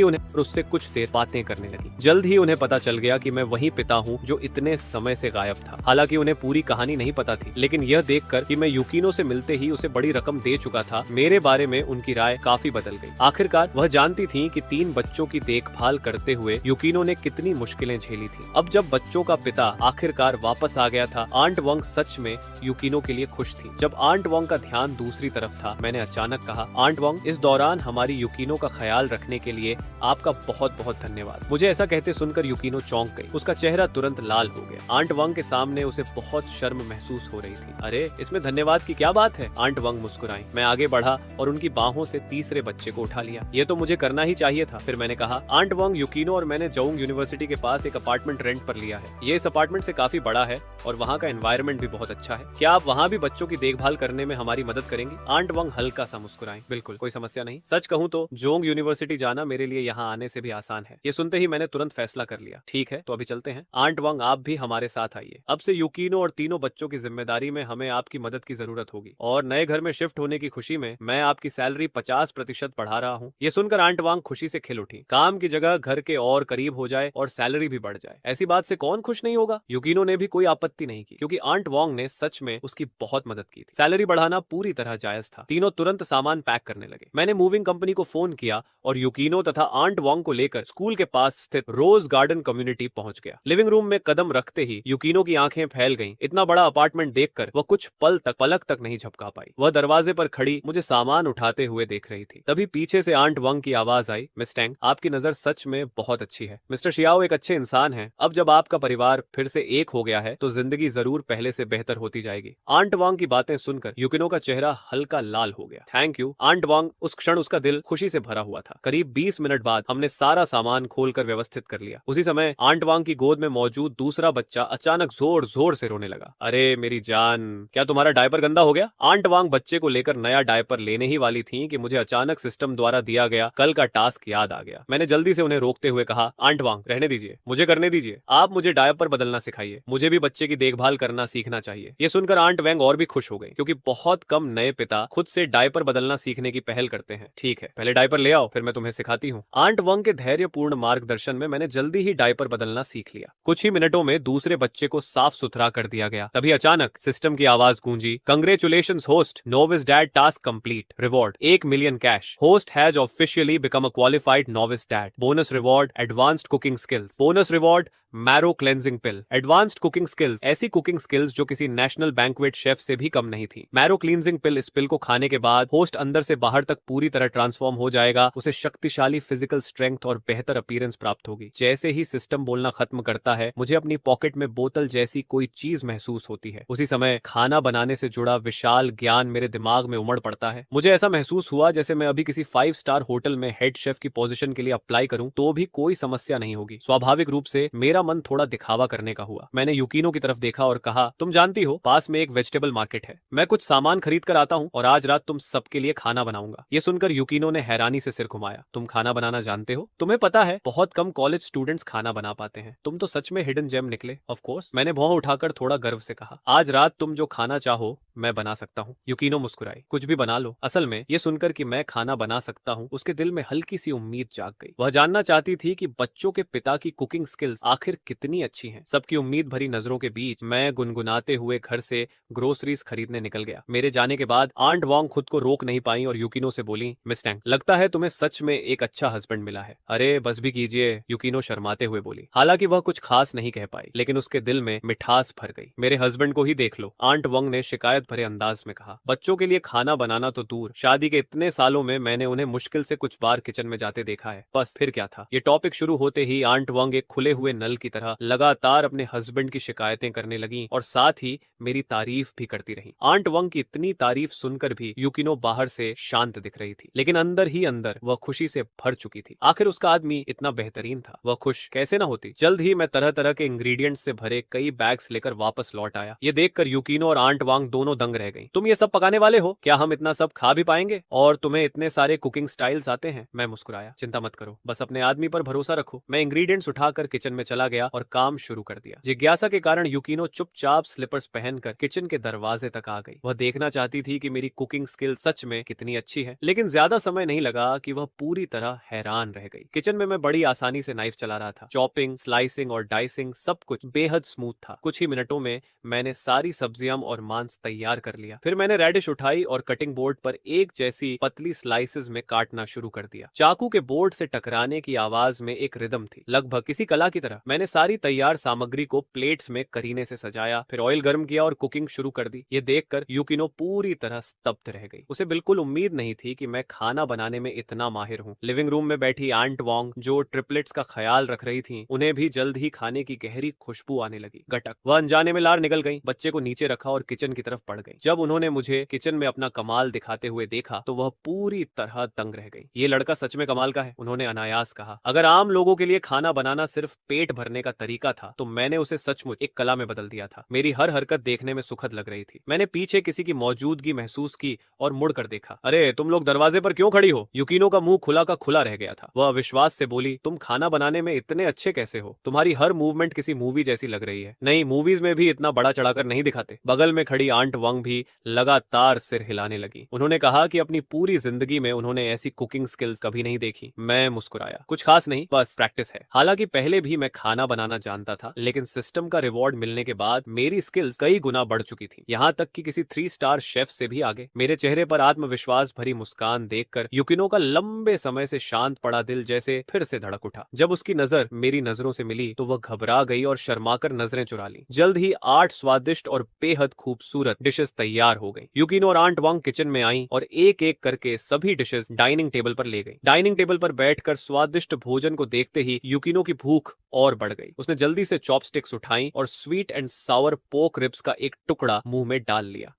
ही उन्हें पता चल गया कि मैं वही पिता हूँ जो इतने समय से गायब था। हालांकि उन्हें पूरी कहानी नहीं पता थी, लेकिन यह देखकर कि मैं यूकिनो से मिलते ही उसे बड़ी रकम दे चुका था, मेरे बारे में उनकी राय काफी बदल गई। आखिरकार वह जानती थी कि 3 बच्चों की देखभाल करते हुए यूकिनो ने कितनी मुश्किलें झेली थी। अब जब बच्चों का पिता आखिरकार वापस आ गया था, आंट वांग सच में यूकिनो के लिए खुश थी। जब आंट वांग का ध्यान दूसरी तरफ था, मैंने अचानक कहा, आंट वांग, इस दौरान हमारी यूकिनो का ख्याल रखने के लिए आपका बहुत बहुत धन्यवाद। मुझे ऐसा कहते सुनकर यूकिनो चौंक गई। उसका चेहरा तुरंत लाल हो गया। आंट वांग के सामने उसे बहुत शर्म महसूस हो रही थी। अरे, इसमें धन्यवाद की क्या बात है? आंट वांग मुस्कुराई। मैं आगे बढ़ा और उनकी बाहों से तीसरे बच्चे को उठा लिया। ये तो मुझे करना ही चाहिए था। फिर मैंने कहा, आंट वांग, यूकिनो और मैंने जोंग यूनिवर्सिटी के पास एक अपार्टमेंट रेंट पर लिया है। ये इस अपार्टमेंट से काफी बड़ा है और वहाँ का एनवायरनमेंट भी बहुत अच्छा है। क्या आप वहाँ भी बच्चों की देखभाल करने में हमारी मदद करेंगी? आंट वांग हल्का सा मुस्कुराई। बिल्कुल, कोई समस्या नहीं। सच कहूँ तो जोंग यूनिवर्सिटी जाना मेरे लिए यहाँ आने से भी आसान है। ये सुनते ही मैंने तुरंत फैसला कर लिया। ठीक है, तो अभी चलते हैं। आंट वांग, आप भी हमारे साथ आइए। अब से यूकिनो और तीनों बच्चों की जिम्मेदारी में हमें आपकी मदद की जरूरत होगी और नए घर में शिफ्ट होने की खुशी में मैं आपकी सैलरी 50% बढ़ा रहा हूँ। ये सुनकर आंट वांग खुशी से खिल उठी। काम की जगह घर के और करीब हो जाए और सैलरी भी बढ़ जाए, ऐसी बात से कौन खुश नहीं होगा। युकिनो ने भी कोई आपत्ति नहीं की क्योंकि आंट वांग ने सच में उसकी बहुत मदद की थी। सैलरी बढ़ाना पूरी तरह जायज था। तीनों तुरंत सामान पैक करने लगे। मैंने मूविंग कंपनी को फोन किया और युकिनो तथा आंट वांग को लेकर स्कूल के पास स्थित रोज गार्डन कम्युनिटी पहुंच गया। लिविंग रूम में कदम रखते ही युकिनो की आंखें फैल गईं। इतना बड़ा अपार्टमेंट देखकर वह कुछ पल तक पलक तक नहीं झपका पाई। वह दरवाजे पर खड़ी मुझे सामान उठाते हुए देख रही थी। तभी पीछे से आंट वांग की आवाज आई, मिस टैंग, आपकी नजर सच में बहुत अच्छी है। मिस्टर शियाओ एक अच्छे इंसान हैं। अब जब आपका परिवार फिर से एक हो गया है तो जिंदगी जरूर पहले से बेहतर होती जाएगी। आंट वांग की बातें सुनकर युकिनो का चेहरा हल्का लाल हो गया। थैंक यू आंट वांग। उस क्षण उसका दिल खुशी से भरा हुआ था। करीब 20 मिनट बाद हमने सारा सामान खोलकर व्यवस्थित कर लिया। उसी समय आंट वांग की गोद में मौजूद दूसरा बच्चा अचानक जोर जोर से रोने लगा। अरे मेरी जान, क्या तुम्हारा डायपर गंदा हो गया? आंट वांग बच्चे को लेकर नया डायपर लेने ही वाली थी कि मुझे अचानक सिस्टम द्वारा दिया गया कल का टास्क याद आ गया। मैंने जल्दी से उन्हें रोकते हुए कहा, आंट वांग रहने दीजिए, मुझे करने दीजिए। आप मुझे डायपर बदलना सिखाइए। मुझे भी बच्चे की देखभाल करना सीखना चाहिए। ये सुनकर आंट वांग और भी खुश हो गई क्योंकि बहुत कम नए पिता खुद से डायपर बदलना सीखने की पहल करते हैं। ठीक है, पहले डायपर ले आओ, फिर मैं तुम्हें सिखाती हूँ। आंट वांग के धैर्यपूर्ण मार्गदर्शन में मैंने जल्दी ही डायपर बदलना सीख लिया। कुछ ही मिनटों में दूसरे बच्चे को साफ सुथरा कर दिया गया। तभी अचानक सिस्टम की आवाज गूंजी, congratulations host, novice dad task complete, reward 1 million cash, host has officially become a qualified novice dad, bonus reward advanced cooking skills, bonus reward marrow cleansing pill. Advanced cooking skills, ऐसी कुकिंग स्किल्स जो किसी नेशनल बैंक्वेट शेफ से भी कम नहीं थी। मैरो क्लींजिंग पिल, इस पिल को खाने के बाद होस्ट अंदर से बाहर तक पूरी तरह ट्रांसफॉर्म हो जाएगा। उसे शक्तिशाली फिजिकल स्ट्रेंथ और बेहतर अपीयरेंस प्राप्त होगी। जैसे ही सिस्टम बोलना खत्म करता है, मुझे अपनी पॉकेट में बोतल जैसी कोई चीज महसूस होती है। उसी समय खाना बनाने से जुड़ा विशाल ज्ञान मेरे दिमाग में उमड़ पड़ता है। मुझे ऐसा महसूस हुआ जैसे मैं अभी किसी 5 स्टार होटल में हेड शेफ की पोजीशन के लिए अप्लाई करूं तो भी कोई समस्या नहीं होगी। स्वाभाविक रूप से मेरा मन थोड़ा दिखावा करने का हुआ। मैंने युकिनो की तरफ देखा और कहा, तुम जानती हो पास में एक वेजिटेबल मार्केट है, मैं कुछ सामान खरीद कर आता हूँ और आज रात तुम सबके लिए खाना बनाऊंगा। ये सुनकर युकिनो ने हैरानी से सिर घुमाया। तुम खाना बनाना जानते हो? तुम्हें पता है बहुत कम कॉलेज स्टूडेंट्स खाना बना पाते हैं। तुम तो सच में हिडन जेम निकले। ऑफ कोर्स, मैंने भौं उठाकर थोड़ा गर्व से कहा, आज रात तुम जो खाना चाहो मैं बना सकता हूँ। युकिनो मुस्कुराई, कुछ भी बना लो। असल में ये सुनकर कि मैं खाना बना सकता हूँ, उसके दिल में हल्की सी उम्मीद जाग गई। वह जानना चाहती थी कि बच्चों के पिता की कुकिंग स्किल्स आखिर कितनी अच्छी हैं। सबकी उम्मीद भरी नजरों के बीच मैं गुनगुनाते हुए घर से ग्रोसरीज खरीदने निकल गया। मेरे जाने के बाद आंट वांग खुद को रोक नहीं पाई और युकिनो से बोली, मिस टैंग, लगता है तुम्हें सच में एक अच्छा हस्बैंड मिला है। अरे बस भी कीजिए, युकिनो शर्माते हुए बोली। हालांकि वह कुछ खास नहीं कह पाई, लेकिन उसके दिल में मिठास भर गई। मेरे हस्बैंड को ही देख लो, आंट वांग ने शिकायत भरे अंदाज में कहा। बच्चों के लिए खाना बनाना तो दूर, शादी के इतने सालों में मैंने उन्हें मुश्किल से कुछ बार किचन में जाते देखा है। बस फिर क्या था। ये टॉपिक शुरू होते ही आंट वांग एक खुले हुए नल की तरह लगातार अपने हस्बैंड की शिकायतें करने लगी और साथ ही मेरी तारीफ भी करती रही। आंट वांग की इतनी तारीफ सुनकर भी युकिनो बाहर से शांत दिख रही थी, लेकिन अंदर ही अंदर वह खुशी से भर चुकी थी। आखिर उसका आदमी इतना बेहतरीन था, वह खुश कैसे ना होती। जल्द ही मैं तरह तरह के इंग्रेडिएंट्स से भरे कई बैग्स लेकर वापस लौट आया। ये देखकर युकिनो और आंट वांग दोनों दंग रह गई। तुम ये सब पकाने वाले हो? क्या हम इतना सब खा भी पाएंगे? और तुम्हें इतने सारे कुकिंग स्टाइल्स आते हैं? मैं मुस्कुराया, चिंता मत करो, बस अपने आदमी पर भरोसा रखो। मैं इंग्रेडिएंट्स उठाकर किचन में चला गया और काम शुरू कर दिया। जिज्ञासा के कारण युकिनो चुपचाप स्लीपर्स पहनकर किचन के दरवाजे तक आ गई। वह देखना चाहती थी कि मेरी कुकिंग स्किल सच में कितनी अच्छी है, लेकिन ज्यादा समय नहीं लगा कि वह पूरी तरह हैरान रह गई। किचन में मैं बड़ी आसानी से नाइफ चला रहा था। चॉपिंग, स्लाइसिंग और डाइसिंग सब कुछ बेहद स्मूथ था। कुछ ही मिनटों में मैंने सारी सब्जियां और मांस तैयार कर लिया। फिर मैंने रेडिश उठाई और कटिंग बोर्ड पर एक जैसी पतली स्लाइसेस में काटना शुरू कर दिया। चाकू के बोर्ड से टकराने की आवाज में एक रिदम थी, लगभग किसी कला की तरह। मैंने सारी तैयार सामग्री को प्लेट्स में करीने से सजाया, फिर ऑयल गर्म किया और कुकिंग शुरू कर दी। ये देखकर युकिनो पूरी तरह स्तब्ध रह गई। उसे बिल्कुल उम्मीद नहीं थी कि मैं खाना बनाने में इतना माहिर हूँ। लिविंग रूम में बैठी आंट वांग, जो ट्रिपलेट्स का ख्याल रख रही थी, उन्हें भी जल्द ही खाने की गहरी खुशबू आने लगी। गटक, वह अनजाने में लार निकल गई, बच्चे को नीचे रखा और किचन की तरफ बढ़ गई। जब उन्होंने मुझे किचन में अपना कमाल दिखाते हुए देखा तो वह पूरी तरह दंग रह गई। ये लड़का सच में कमाल का है, उन्होंने अनायास कहा। अगर आम लोगों के लिए खाना बनाना सिर्फ पेट भरने का तरीका था तो मैंने उसे सचमुच एक कला में बदल दिया था। मेरी हर हरकत देखने में सुखद लग रही थी। मैंने पीछे किसी की मौजूदगी महसूस की और मुड़कर देखा। अरे तुम लोग दरवाजे पर क्यों खड़ी हो? युकिनो का मुंह खुला का खुला रह गया था। वह अविश्वास से बोली, तुम खाना बनाने में इतने अच्छे कैसे हो? तुम्हारी हर मूवमेंट किसी मूवी जैसी लग रही है। नहीं, मूवीज में भी इतना बड़ा चढ़ाकर नहीं दिखाते। बगल में खड़ी आंट वंग भी लगातार सिर हिलाने लगी। उन्होंने कहा कि अपनी पूरी जिंदगी में उन्होंने ऐसी कुकिंग स्किल्स कभी नहीं देखी। मैं मुस्कुराया। कुछ खास नहीं, बस प्रैक्टिस है। हालांकि पहले भी मैं खाना बनाना जानता था, लेकिन सिस्टम का रिवॉर्ड मिलने के बाद मेरी स्किल्स कई गुना बढ़ चुकी थी, यहाँ तक कि किसी 3 स्टार शेफ से भी आगे। मेरे चेहरे पर आत्मविश्वास भरी मुस्कान देखकर युकिनो का लंबे समय से शांत पड़ा दिल जैसे फिर से धड़क उठा। जब उसकी नजर मेरी नजरों से मिली तो वह घबरा गई और शर्माकर नजरें चुरा ली। जल्द ही 8 स्वादिष्ट और बेहद खूबसूरत डिशेस तैयार हो गई। युकिनो और आंट वांग किचन में आई और एक एक करके सभी डिशेस डाइनिंग टेबल पर ले गई। डाइनिंग टेबल पर बैठकर स्वादिष्ट भोजन को देखते ही युकिनो की भूख और बढ़ गई। उसने जल्दी से चॉपस्टिक्स उठाई और स्वीट एंड सावर पोक रिब्स का एक टुकड़ा मुंह में डाल लिया।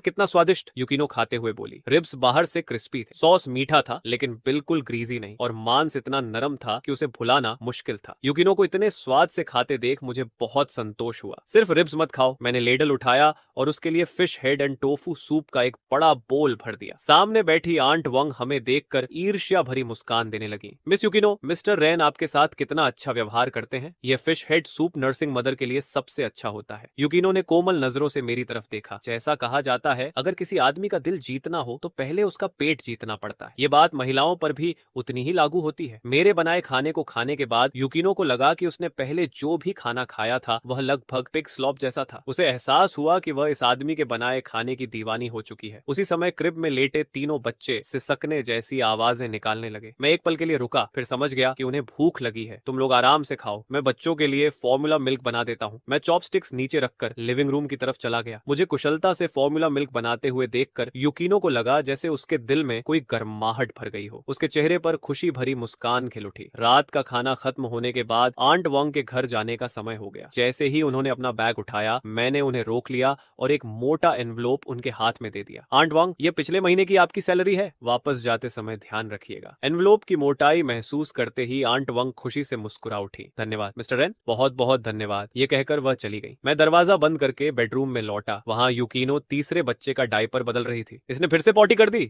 कितना स्वादिष्ट, युकिनो खाते हुए बोली। रिब्स बाहर से क्रिस्पी थे, सॉस मीठा था लेकिन बिल्कुल ग्रीजी नहीं, और मांस इतना नरम था कि उसे भुलाना मुश्किल था। युकिनो को इतने स्वाद से खाते देख मुझे बहुत संतोष हुआ। सिर्फ रिब्स मत खाओ। मैंने लेडल उठाया और उसके लिए fish head and tofu soup का एक बड़ा बोल भर दिया। सामने बैठी आंट वंग हमें देखकर ईर्ष्या भरी मुस्कान देने लगी। मिस युकिनो, मिस्टर रेन आपके साथ कितना अच्छा व्यवहार करते हैं। यह fish head soup nursing mother के लिए सबसे अच्छा होता है। युकिनो ने कोमल नजरों से मेरी तरफ देखा। जैसा कहा जाता है, अगर किसी आदमी का दिल जीतना हो तो पहले उसका पेट जीतना पड़ता है। ये बात महिलाओं पर भी उतनी ही लागू होती है। मेरे बनाए खाने को खाने के बाद युकिनो को लगा कि उसने पहले जो भी खाना खाया था वह लगभग पिग स्लॉप जैसा था। उसे एहसास हुआ कि वह इस आदमी के बनाए खाने की दीवानी हो चुकी है। उसी समय क्रिब में लेटे तीनों बच्चे सिसकने जैसी आवाजें निकालने लगे। मैं एक पल के लिए रुका, फिर समझ गया कि उन्हें भूख लगी है। तुम लोग आराम से खाओ, मैं बच्चों के लिए फॉर्मूला मिल्क बना देता हूँ। मैं चॉपस्टिक्स नीचे रखकर लिविंग रूम की तरफ चला गया। मुझे कुशलता से फॉर्मूला मिल्क बनाते हुए देखकर युकिनो को लगा जैसे उसके दिल में कोई गर्माहट भर गई हो। उसके चेहरे पर खुशी भरी मुस्कान खिल उठी। रात का खाना खत्म होने के बाद आंट वांग के घर जाने का समय हो गया। जैसे ही उन्होंने अपना बैग उठाया, मैंने उन्हें रोक लिया और एक मोटा एनवलोप उनके हाथ में दे दिया। आंट वांग, ये पिछले महीने की आपकी सैलरी है, वापस जाते समय ध्यान रखिएगा। एनवलोप की मोटाई महसूस करते ही आंट वांग खुशी से मुस्कुरा उठी। धन्यवाद मिस्टर रेन, बहुत बहुत धन्यवाद। ये कहकर वह चली गई। मैं दरवाजा बंद करके बेडरूम में लौटा। वहां युकिनो तीसरे बच्चे का डायपर बदल रही थी। इसने फिर से पॉटी कर दी।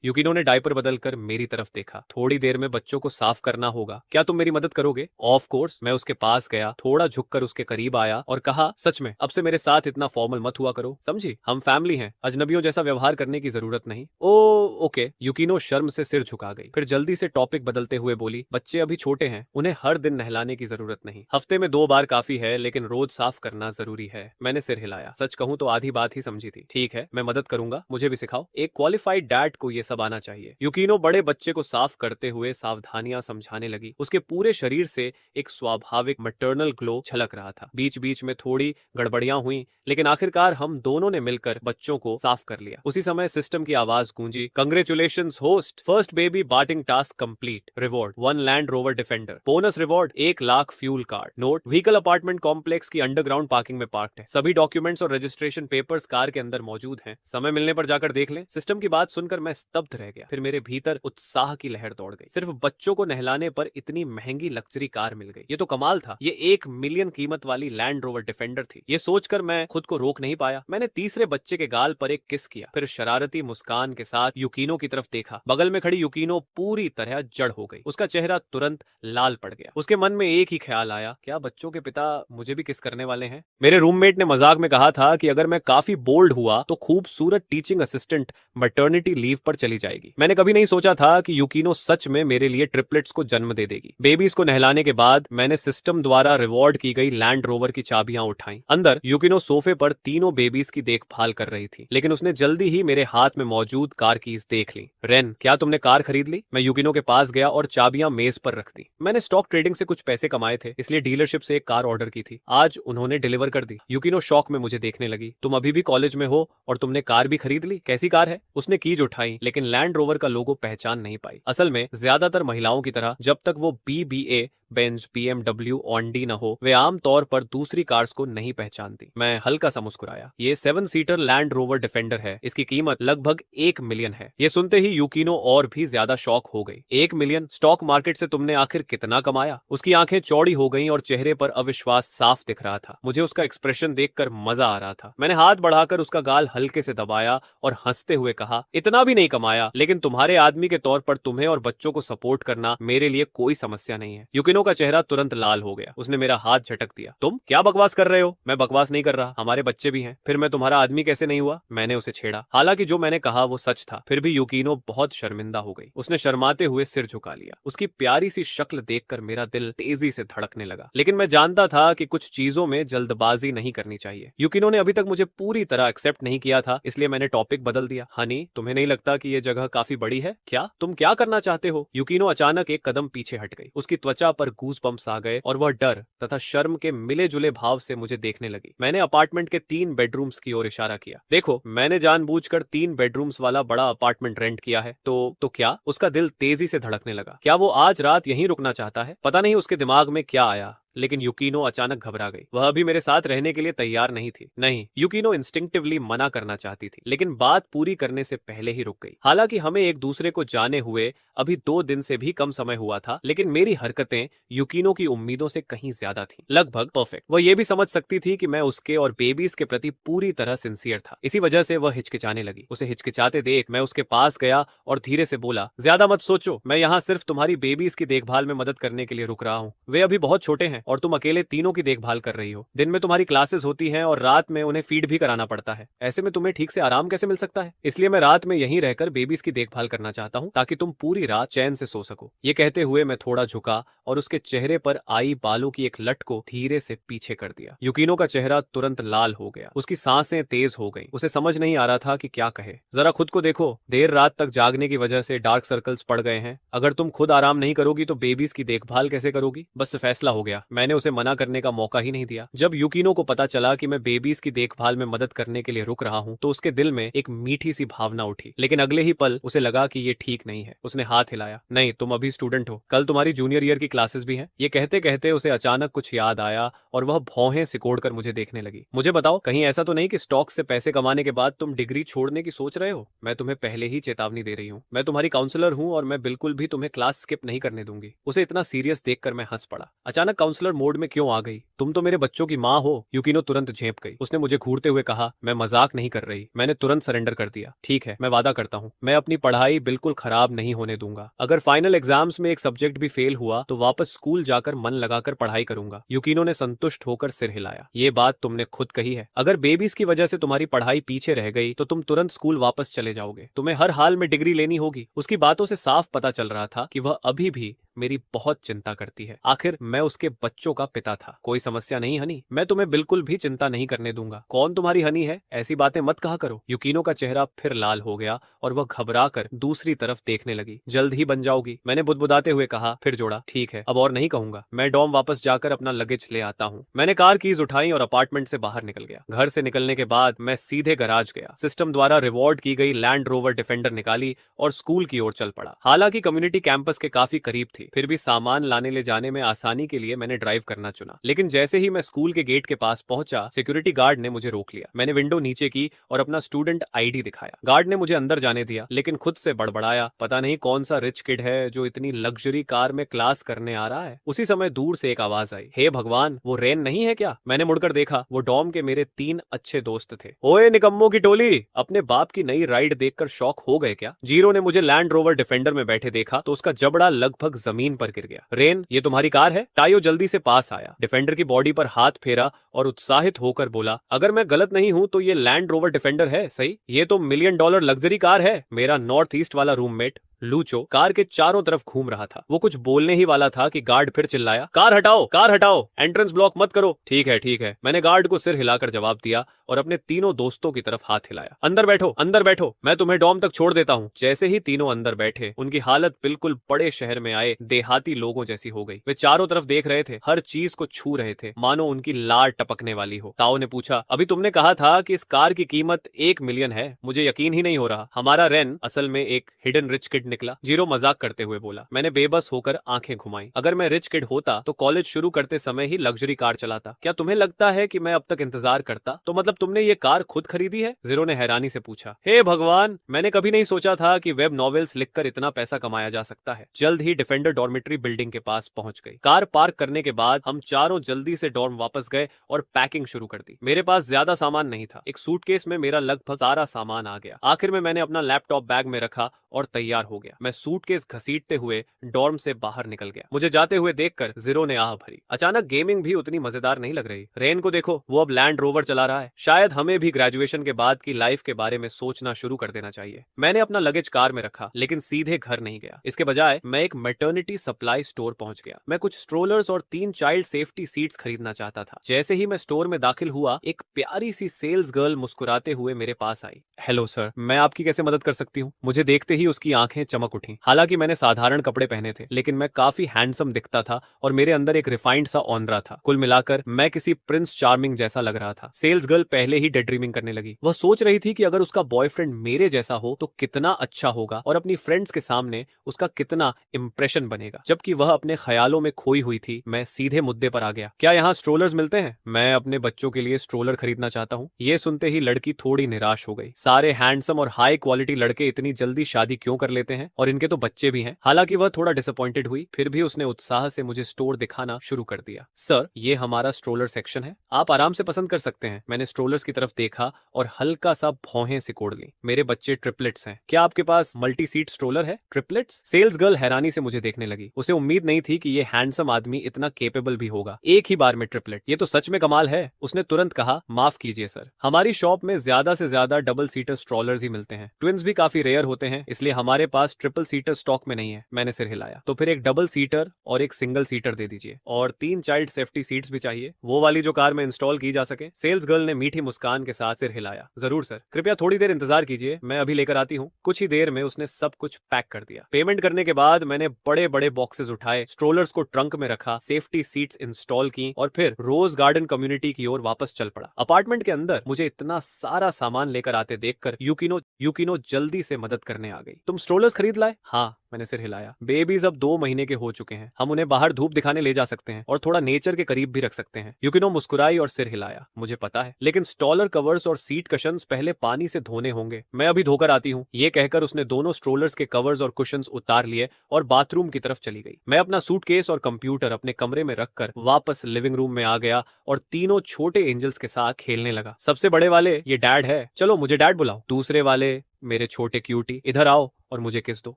युकिनो ने डायपर बदलकर मेरी तरफ देखा। थोड़ी देर में बच्चों को साफ करना होगा, क्या तुम मेरी मदद करोगे? Of course. मैं उसके पास गया, थोड़ा झुककर उसके करीब आया और कहा, सच में अब से मेरे साथ इतना फॉर्मल मत हुआ करो, समझी? हम फैमिली हैं, अजनबियों जैसा व्यवहार करने की जरूरत नहीं। ओके। युकिनो शर्म से सिर झुका गई, फिर जल्दी से टॉपिक बदलते हुए बोली, बच्चे अभी छोटे हैं, उन्हें हर दिन नहलाने की जरूरत नहीं। हफ्ते में 2 बार काफी है, लेकिन रोज साफ करना जरूरी है। मैंने सिर हिलाया। सच कहूं तो आधी बात ही समझी थी। ठीक है, मैं मदद करूंगा, मुझे भी सिखाओ। एक क्वालिफाइड डैड को ये सब आना चाहिए। युकिनो बड़े बच्चे को साफ करते हुए सावधानियां समझाने लगी। उसके पूरे शरीर से एक स्वाभाविक मैटरनल ग्लो छलक रहा था। बीच बीच में थोड़ी गड़बड़ियां हुई, लेकिन आखिरकार हम दोनों ने मिलकर बच्चों को साफ कर लिया। उसी समय सिस्टम की आवाज गूंजी, congratulations host, first baby birthing task complete. Reward 1 Land Rover Defender. Bonus reward 1 lakh fuel card. Note, vehicle apartment complex की अंडरग्राउंड पार्किंग में पार्क्ड है। सभी डॉक्यूमेंट्स और रजिस्ट्रेशन पेपर्स कार के अंदर मौजूद हैं। समय मिलने पर जाकर देख लें। सिस्टम की बात सुनकर मैं स्तब्ध रह गया। फिर मेरे भीतर उत्साह की लहर दौड़ गई। सिर्फ बच्चों को नहलाने पर इतनी महंगी लग्जरी कार मिल गई, ये तो कमाल था। ये 1 मिलियन कीमत वाली लैंड रोवर डिफेंडर थी। ये सोचकर मैं खुद को रोक नहीं पाया। मैंने तीसरे बच्चे के गाल पर एक किस किया, फिर शरारती मुस्कान के साथ युकिनो की तरफ देखा। बगल में खड़ी युकिनो पूरी तरह जड़ हो गई। उसका चेहरा तुरंत लाल पड़ गया। उसके मन में एक ही ख्याल आया, क्या बच्चों के पिता मुझे भी किस करने वाले हैं? मेरे रूममेट ने मजाक में कहा था कि अगर मैं काफी बोल्ड हुआ तो खूबसूरत टीचिंग असिस्टेंट मैटरनिटी लीव पर चली जाएगी। मैंने कभी नहीं सोचा था कि युकिनो सच में मेरे लिए ट्रिपलेट्स को जन्म दे देगी। बेबीज को नहलाने के बाद मैंने सिस्टम द्वारा रिवॉर्ड की गई लैंड रोवर की चाबियां उठाई। अंदर युकिनो सोफे पर तीनों बेबीज की देखभाल कर रही थी, लेकिन उसने जल्दी ही मेरे हाथ में मौजूद कार कीज देख ली। रेन, क्या तुमने कार खरीद ली? मैं युकिनो के पास गया और चाबियां मेज पर रख दी। मैंने स्टॉक ट्रेडिंग से कुछ पैसे कमाए थे, इसलिए डीलरशिप से एक कार ऑर्डर की थी। आज उन्होंने डिलीवर कर दी। युकिनो शौक में मुझे देखने लगी। तुम अभी भी कॉलेज में हो और तुमने कार भी खरीद ली? कैसी कार है? उसने कीज उठाई, लेकिन लैंड रोवर का लोगो पहचान नहीं पाई। असल में ज्यादातर महिलाओं की तरह जब तक वो BBA बेंज, BMW, ऑन्डी न हो, वे आम तौर पर दूसरी कार्स को नहीं पहचानती। मैं हल्का सा मुस्कुराया। ये 7 सीटर लैंड रोवर डिफेंडर है। इसकी कीमत लगभग 1 मिलियन है। ये सुनते ही युकिनो और भी ज्यादा शॉक हो गई। 1 मिलियन? स्टॉक मार्केट से तुमने आखिर कितना कमाया? उसकी आंखें चौड़ी हो गईं और चेहरे पर अविश्वास साफ दिख रहा था। मुझे उसका एक्सप्रेशन देखकर मजा आ रहा था। मैंने हाथ बढ़ाकर उसका गाल हल्के से दबाया और हंसते हुए कहा, इतना भी नहीं कमाया, लेकिन तुम्हारे आदमी के तौर पर तुम्हें और बच्चों को सपोर्ट करना मेरे लिए कोई समस्या नहीं है। युकिनो यूकिनो का चेहरा तुरंत लाल हो गया। उसने मेरा हाथ झटक दिया। तुम क्या बकवास कर रहे हो? मैं बकवास नहीं कर रहा, हमारे बच्चे भी हैं। फिर मैं तुम्हारा आदमी कैसे नहीं हुआ? मैंने उसे छेड़ा। हालांकि जो मैंने कहा वो सच था, फिर भी यूकिनो बहुत शर्मिंदा हो गई। उसने शर्माते हुए सिर झुका लिया। उसकी प्यारी सी शक्ल देखकर मेरा दिल तेजी से धड़कने लगा, लेकिन मैं जानता था कि कुछ चीजों में जल्दबाजी नहीं करनी चाहिए। यूकिनो ने अभी तक मुझे पूरी तरह एक्सेप्ट नहीं किया था, इसलिए मैंने टॉपिक बदल दिया। हनी, तुम्हें नहीं लगता कि ये जगह काफी बड़ी है? क्या तुम क्या करना चाहते हो? यूकिनो अचानक एक कदम पीछे हट गई। उसकी त्वचा पर गूज़बम्प्स आ गए और वह डर तथा शर्म के मिले जुले भाव से मुझे देखने लगी। मैंने अपार्टमेंट के 3 बेडरूम्स की ओर इशारा किया। देखो, मैंने जानबूझकर 3 बेडरूम्स वाला बड़ा अपार्टमेंट रेंट किया है। तो क्या? उसका दिल तेजी से धड़कने लगा। क्या वो आज रात यहीं रुकना चाहता है? पता नहीं उसके दिमाग में क्या आया, लेकिन यूकिनो अचानक घबरा गई। वह अभी मेरे साथ रहने के लिए तैयार नहीं थी। नहीं, यूकिनो इंस्टिंक्टिवली मना करना चाहती थी, लेकिन बात पूरी करने से पहले ही रुक गई। हालांकि हमें एक दूसरे को जाने हुए अभी 2 दिन से भी कम समय हुआ था, लेकिन मेरी हरकतें यूकिनो की उम्मीदों से कहीं ज्यादा थी, लगभग परफेक्ट। वह ये भी समझ सकती थी कि मैं उसके और बेबीज के प्रति पूरी तरह सिंसियर था। इसी वजह से वह हिचकिचाने लगी। उसे हिचकिचाते देख मैं उसके पास गया और धीरे से बोला, ज्यादा मत सोचो, मैं यहाँ सिर्फ तुम्हारी बेबीज की देखभाल में मदद करने के लिए रुक रहा हूँ। वे अभी बहुत छोटे हैं और तुम अकेले तीनों की देखभाल कर रही हो। दिन में तुम्हारी क्लासेस होती हैं और रात में उन्हें फीड भी कराना पड़ता है। ऐसे में तुम्हें ठीक से आराम कैसे मिल सकता है? इसलिए मैं रात में यहीं रहकर बेबीज की देखभाल करना चाहता हूँ, ताकि तुम पूरी रात चैन से सो सको। ये कहते हुए मैं थोड़ा झुका और उसके चेहरे पर आई बालों की एक लट को धीरे से पीछे कर दिया। यूकिनो का चेहरा तुरंत लाल हो गया। उसकी सांसें तेज हो गईं। उसे समझ नहीं आ रहा था कि क्या कहे। जरा खुद को देखो, देर रात तक जागने की वजह से डार्क सर्कल्स पड़ गए हैं। अगर तुम खुद आराम नहीं करोगी तो बेबीज की देखभाल कैसे करोगी? बस फैसला हो गया। मैंने उसे मना करने का मौका ही नहीं दिया। जब यूकिनो को पता चला कि मैं बेबीज की देखभाल में मदद करने के लिए रुक रहा हूँ, तो उसके दिल में एक मीठी सी भावना उठी, लेकिन अगले ही पल उसे लगा कि ये ठीक नहीं है। उसने हाथ हिलाया। नहीं, तुम अभी स्टूडेंट हो, कल तुम्हारी जूनियर ईयर की क्लासेस भी हैं। ये कहते कहते उसे अचानक कुछ याद आया और वह भौहें सिकोड़कर मुझे देखने लगी। मुझे बताओ, कहीं ऐसा तो नहीं कि स्टॉक से पैसे कमाने के बाद तुम डिग्री छोड़ने की सोच रहे हो? मैं तुम्हें पहले ही चेतावनी दे रही हूँ। मैं तुम्हारी काउंसलर हूँ और मैं बिल्कुल भी तुम्हें क्लास स्किप नहीं करने दूंगी। उसे इतना सीरियस देखकर मैं हंस पड़ा। अचानक काउंसलर मोड में क्यों आ गई? तुम तो मेरे बच्चों की माँ हो। यूकिनो तुरंत झेंप गई। उसने मुझे घूरते हुए कहा, मैं मजाक नहीं कर रही। मैंने तुरंत सरेंडर कर दिया। ठीक है, मैं वादा करता हूँ, मैं अपनी पढ़ाई बिल्कुल खराब नहीं होने दूंगा। अगर फाइनल एग्जाम्स में एक सब्जेक्ट भी फेल हुआ तो वापस स्कूल जाकर मन लगाकर पढ़ाई करूंगा। यूकिनो ने संतुष्ट होकर सिर हिलाया। ये बात तुमने खुद कही है। अगर बेबीज की वजह से तुम्हारी पढ़ाई पीछे रह गई तो तुम तुरंत स्कूल वापस चले जाओगे। तुम्हें हर हाल में डिग्री लेनी होगी। उसकी बातों से साफ पता चल रहा था कि वह अभी भी मेरी बहुत चिंता करती है। आखिर मैं उसके बच्चों का पिता था। कोई समस्या नहीं हनी, मैं तुम्हें बिल्कुल भी चिंता नहीं करने दूंगा। कौन तुम्हारी हनी है? ऐसी बातें मत कहा करो। यूकिनो का चेहरा फिर लाल हो गया और वह घबरा कर दूसरी तरफ देखने लगी। जल्द ही बन जाओगी, मैंने बुदबुदाते हुए कहा। फिर जोड़ा, ठीक है, अब और नहीं कहूंगा। मैं डॉम वापस जाकर अपना लगेज ले आता हूँ। मैंने कार कीज उठाई और अपार्टमेंट से बाहर निकल गया। घर से निकलने के बाद मैं सीधे गराज गया। सिस्टम द्वारा रिवॉर्ड की गई लैंड रोवर डिफेंडर निकाली और स्कूल की ओर चल पड़ा। हालांकि कम्युनिटी कैंपस के काफी करीब थी, फिर भी सामान लाने ले जाने में आसानी के लिए मैंने ड्राइव करना चुना। लेकिन जैसे ही मैं स्कूल के गेट के पास पहुंचा, सिक्योरिटी गार्ड ने मुझे रोक लिया। मैंने विंडो नीचे की और अपना स्टूडेंट आईडी दिखाया। गार्ड ने मुझे अंदर जाने दिया, लेकिन खुद से बड़बड़ाया, पता नहीं कौन सा रिच किड है जो इतनी लग्जरी कार में क्लास करने आ रहा है। उसी समय दूर से एक आवाज आई, हे भगवान, वो रेन नहीं है क्या? मैंने मुड़कर देखा, वो डॉम के मेरे 3 अच्छे दोस्त थे। ओए निकम्मों की टोली, अपने बाप की नई राइड देखकर शौक हो गए क्या? जीरो ने मुझे लैंड रोवर डिफेंडर में बैठे देखा तो उसका जबड़ा लगभग जमीन पर गिर गया। रेन, ये तुम्हारी कार है? टायो जल्दी से पास आया, डिफेंडर की बॉडी पर हाथ फेरा और उत्साहित होकर बोला, अगर मैं गलत नहीं हूं तो ये लैंड रोवर डिफेंडर है। सही, ये तो $1,000,000 लग्जरी कार है। मेरा नॉर्थ ईस्ट वाला रूममेट लूचो कार के चारों तरफ घूम रहा था। वो कुछ बोलने ही वाला था कि गार्ड फिर चिल्लाया, कार हटाओ, कार हटाओ, एंट्रेंस ब्लॉक मत करो। ठीक है, ठीक है, मैंने गार्ड को सिर हिलाकर जवाब दिया और अपने तीनों दोस्तों की तरफ हाथ हिलाया। अंदर बैठो, अंदर बैठो, मैं तुम्हें डॉम तक छोड़ देता हूँ। जैसे ही तीनों अंदर बैठे, उनकी हालत बिल्कुल बड़े शहर में आए देहाती लोगों जैसी हो गई। वे चारों तरफ देख रहे थे, हर चीज को छू रहे थे, मानो उनकी लार टपकने वाली हो। ताओ ने पूछा, अभी तुमने कहा था कि इस कार की कीमत 1 मिलियन है। मुझे यकीन ही नहीं हो रहा। हमारा रेन असल में एक हिडन रिच किड निकला। जीरो मजाक करते हुए बोला। मैंने बेबस होकर आंखें घुमाई। अगर मैं रिच किड होता तो कॉलेज शुरू करते समय ही लग्जरी कार चलाता। क्या तुम्हें लगता है कि मैं अब तक इंतजार करता? तो मतलब तुमने ये कार खुद खरीदी है? जीरो ने हैरानी से पूछा। हे भगवान, मैंने कभी नहीं सोचा था कि वेब नॉवेल्स लिखकर इतना पैसा कमाया जा सकता है। जल्द ही डिफेंडर डॉर्मेट्री बिल्डिंग के पास पहुंच गई। कार पार्क करने के बाद हम चारों जल्दी से डॉर्म वापस गए और पैकिंग शुरू कर दी। मेरे पास ज्यादा सामान नहीं था। एक सूटकेस में मेरा लगभग सारा सामान आ गया। आखिर में मैंने अपना लैपटॉप बैग में रखा और तैयार हो गया। मैं सूटकेस घसीटते हुए डॉर्म से बाहर निकल गया। मुझे जाते हुए देखकर जीरो ने आह भरी। अचानक गेमिंग भी उतनी मजेदार नहीं लग रही। रेन को देखो, वो अब लैंड रोवर चला रहा है। शायद हमें भी ग्रेजुएशन के बाद की लाइफ के बारे में सोचना शुरू कर देना चाहिए। मैंने अपना लगेज कार में रखा, लेकिन सीधे घर नहीं गया। इसके बजाय मैं एक मैटरनिटी सप्लाई स्टोर पहुंच गया। मैं कुछ स्ट्रोलर्स और 3 चाइल्ड सेफ्टी सीट्स खरीदना चाहता था। जैसे ही मैं स्टोर में दाखिल हुआ, एक प्यारी सी सेल्स गर्ल मुस्कुराते हुए मेरे पास आई। हेलो सर, मैं आपकी कैसे मदद कर सकती हूँ? मुझे देखते ही उसकी आंखें चमक उठी। हालांकि मैंने साधारण कपड़े पहने थे, लेकिन मैं काफी हैंडसम दिखता था और मेरे अंदर एक रिफाइंड सा ऑनरा था। कुल मिलाकर मैं किसी प्रिंस चार्मिंग जैसा लग रहा था। सेल्स गर्ल पहले ही डे ड्रीमिंग करने लगी। वह सोच रही थी कि अगर उसका बॉयफ्रेंड मेरे जैसा हो तो कितना अच्छा होगा और अपनी फ्रेंड्स के सामने उसका कितना इंप्रेशन बनेगा। जबकि वह अपने ख्यालों में खोई हुई थी, मैं सीधे मुद्दे पर आ गया। क्या यहाँ स्ट्रोलर्स मिलते हैं? मैं अपने बच्चों के लिए स्ट्रोलर खरीदना चाहता हूँ। ये सुनते ही लड़की थोड़ी निराश हो गई। सारे हैंडसम और हाई क्वालिटी लड़के इतनी जल्दी शादी क्यों कर लेते हैं, और इनके तो बच्चे भी हैं। हालांकि वह थोड़ा डिसअपॉइंटेड हुई, फिर भी उसने उत्साह से मुझे स्टोर दिखाना शुरू कर दिया। सर, ये हमारा स्ट्रोलर सेक्शन है, आप आराम से पसंद कर सकते हैं। मैंने स्ट्रोलर्स की तरफ देखा और हल्का सा भौहें सिकोड़ ली। मेरे बच्चे ट्रिपलेट्स हैं। क्या आपके पास मल्टी सीट स्ट्रोलर है? ट्रिपलेट्स? सेल्स गर्ल हैरानी से मुझे देखने लगी। उसे उम्मीद नहीं थी कि ये हैंडसम आदमी इतना केपेबल भी होगा। एक ही बार में ट्रिपलेट, ये तो सच में कमाल है। उसने तुरंत कहा, माफ कीजिए सर, हमारी शॉप में ज्यादा से ज्यादा डबल सीटर स्ट्रोलर्स ही मिलते हैं। ट्विंस भी काफी रेयर होते हैं, इसलिए हमारे पास ट्रिपल सीटर स्टॉक में नहीं है। मैंने सिर हिलाया। तो फिर एक डबल सीटर और एक सिंगल सीटर दे दीजिए, और 3 चाइल्ड सेफ्टी सीट्स भी चाहिए, वो वाली जो कार में इंस्टॉल की जा सके। सेल्स गर्ल ने मीठी मुस्कान के साथ सिर हिलाया। जरूर सर, कृपया थोड़ी देर इंतजार कीजिए, मैं अभी लेकर आती हूँ। कुछ ही देर में उसने सब कुछ पैक कर दिया। पेमेंट करने के बाद मैंने बड़े बड़े बॉक्सेस उठाए, स्ट्रोलर्स को ट्रंक में रखा, सेफ्टी सीट्स इंस्टॉल की और फिर रोज गार्डन कम्युनिटी की ओर वापस चल पड़ा। अपार्टमेंट के अंदर मुझे इतना सारा सामान लेकर आते देखकर यूकिनो जल्दी से मदद करने आ गई। तुम स्ट्रोलर्स खरीद लाए? हाँ, मैंने सिर हिलाया। बेबीज अब 2 महीने के हो चुके हैं, हम उन्हें बाहर धूप दिखाने ले जा सकते हैं और थोड़ा नेचर के करीब भी रख सकते हैं। यूकिनो मुस्कुराई और सिर हिलाया। मुझे पता है, लेकिन स्ट्रोलर कवर्स और सीट कशंस पहले पानी से धोने होंगे। मैं अभी धोकर आती हूँ। ये कहकर उसने दोनों स्ट्रोलर्स के कवर्स और कुशंस उतार लिए और बाथरूम की तरफ चली गई। मैं अपना सूटकेस और कंप्यूटर अपने कमरे में रखकर वापस लिविंग रूम में आ गया और तीनों छोटे एंजल्स के साथ खेलने लगा। सबसे बड़े वाले, ये डैड है, चलो मुझे डैड बुलाओ। दूसरे वाले, मेरे छोटे क्यूटी, इधर आओ और मुझे किस दो।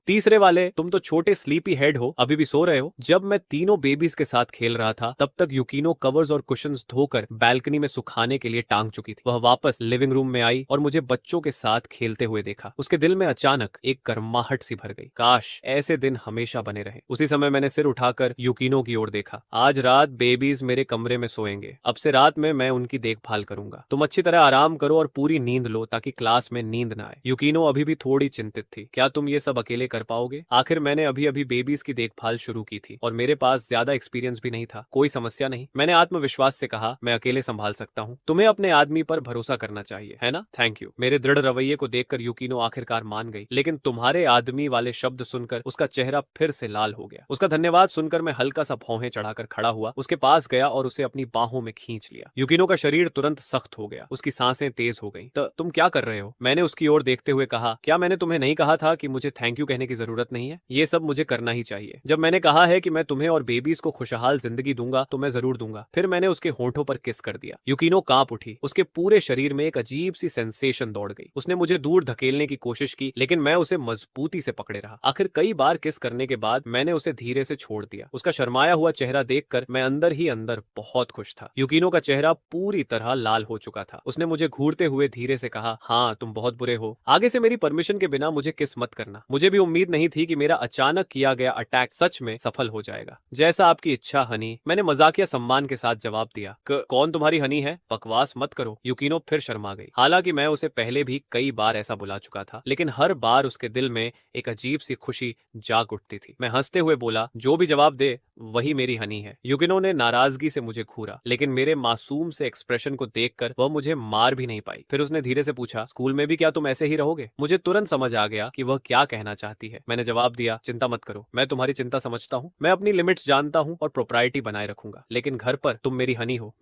तीसरे वाले, तुम तो छोटे स्लीपी हेड हो, अभी भी सो रहे हो। जब मैं तीनों बेबीज के साथ खेल रहा था, तब तक यूकिनो कवर्स और कुशंस धोकर बालकनी में सुखाने के लिए टांग चुकी थी। वह वापस लिविंग रूम में आई और मुझे बच्चों के साथ खेलते हुए देखा। उसके दिल में अचानक एक गर्माहट सी भर गई। काश ऐसे दिन हमेशा बने रहे। उसी समय मैंने सिर उठाकर यूकिनो की ओर देखा। आज रात बेबीज मेरे कमरे में सोएंगे। अब से रात में मैं उनकी देखभाल करूंगा। तुम अच्छी तरह आराम करो और पूरी नींद लो, ताकि क्लास में नींद ना आए। यूकिनो अभी भी थोड़ी चिंतित थी। क्या तुम ये सब अकेले कर पाओगे? आखिर मैंने अभी अभी बेबीज की देखभाल शुरू की थी और मेरे पास ज्यादा एक्सपीरियंस भी नहीं था। कोई समस्या नहीं, मैंने आत्मविश्वास से कहा, मैं अकेले संभाल सकता हूँ। तुम्हें अपने आदमी पर भरोसा करना चाहिए, है ना? Thank you. मेरे दृढ़ रवैये को देखकर यूकिनो आखिरकार मान गई, लेकिन तुम्हारे आदमी वाले शब्द सुनकर उसका चेहरा फिर से लाल हो गया। उसका धन्यवाद सुनकर मैं हल्का सा भौहें चढ़ाकर खड़ा हुआ, उसके पास गया और उसे अपनी बाहों में खींच लिया। यूकिनो का शरीर तुरंत सख्त हो गया, उसकी सांसें तेज हो गईं। तुम क्या कर रहे हो? मैंने उसकी ओर देखते हुए कहा, क्या मैंने तुम्हें नहीं कहा था कि मुझे थैंक यू कहने की जरूरत नहीं है? ये सब मुझे करना ही चाहिए। जब मैंने कहा है कि मैं तुम्हें और बेबीज को खुशहाल जिंदगी दूंगा, तो मैं जरूर दूंगा। फिर मैंने उसके होंठों पर किस कर दिया। यूकिनो कांप उठी, उसके पूरे शरीर में एक अजीब सी सेंसेशन दौड़ गई। उसने मुझे दूर धकेलने की कोशिश की, लेकिन मैं उसे मजबूती से पकड़े रहा। आखिर कई बार किस करने के बाद मैंने उसे धीरे से छोड़ दिया। उसका शर्माया हुआ चेहरा देखकर मैं अंदर ही अंदर बहुत खुश था। यूकिनो का चेहरा पूरी तरह लाल हो चुका था। उसने मुझे घूरते हुए धीरे से कहा, हाँ तुम बहुत बुरे हो, आगे से मेरी परमिशन के बिना मुझे किस मत करना। मुझे भी उम्मीद नहीं थी कि मेरा अचानक किया गया अटैक सच में सफल हो जाएगा। जैसा आपकी इच्छा हनी, मैंने मजाकिया सम्मान के साथ जवाब दिया। कौन तुम्हारी हनी है? बकवास मत करो। यूकिनो फिर शर्मा गई। हालांकि मैं उसे पहले भी कई बार ऐसा बुला चुका था, लेकिन हर बार उसके दिल में एक अजीब सी खुशी जाग उठती थी। मैं हंसते हुए बोला, जो भी जवाब दे वही मेरी हनी है। यूकिनो ने नाराजगी से मुझे घूरा, लेकिन मेरे मासूम से एक्सप्रेशन को देखकर वह मुझे मार भी नहीं पाई। फिर उसने धीरे से पूछा, स्कूल में भी क्या तुम ऐसे ही रहोगे? मुझे तुरंत समझ आ गया कि वह क्या कहना चाहती है। मैंने जवाब दिया, चिंता मत करो, मैं तुम्हारी चिंता समझता हूँ। मैं अपनी लिमिट्स जानता हूँ और प्रोप्राइटी बनाए रखूंगा, लेकिन घर पर तुम मेरी हनी हो।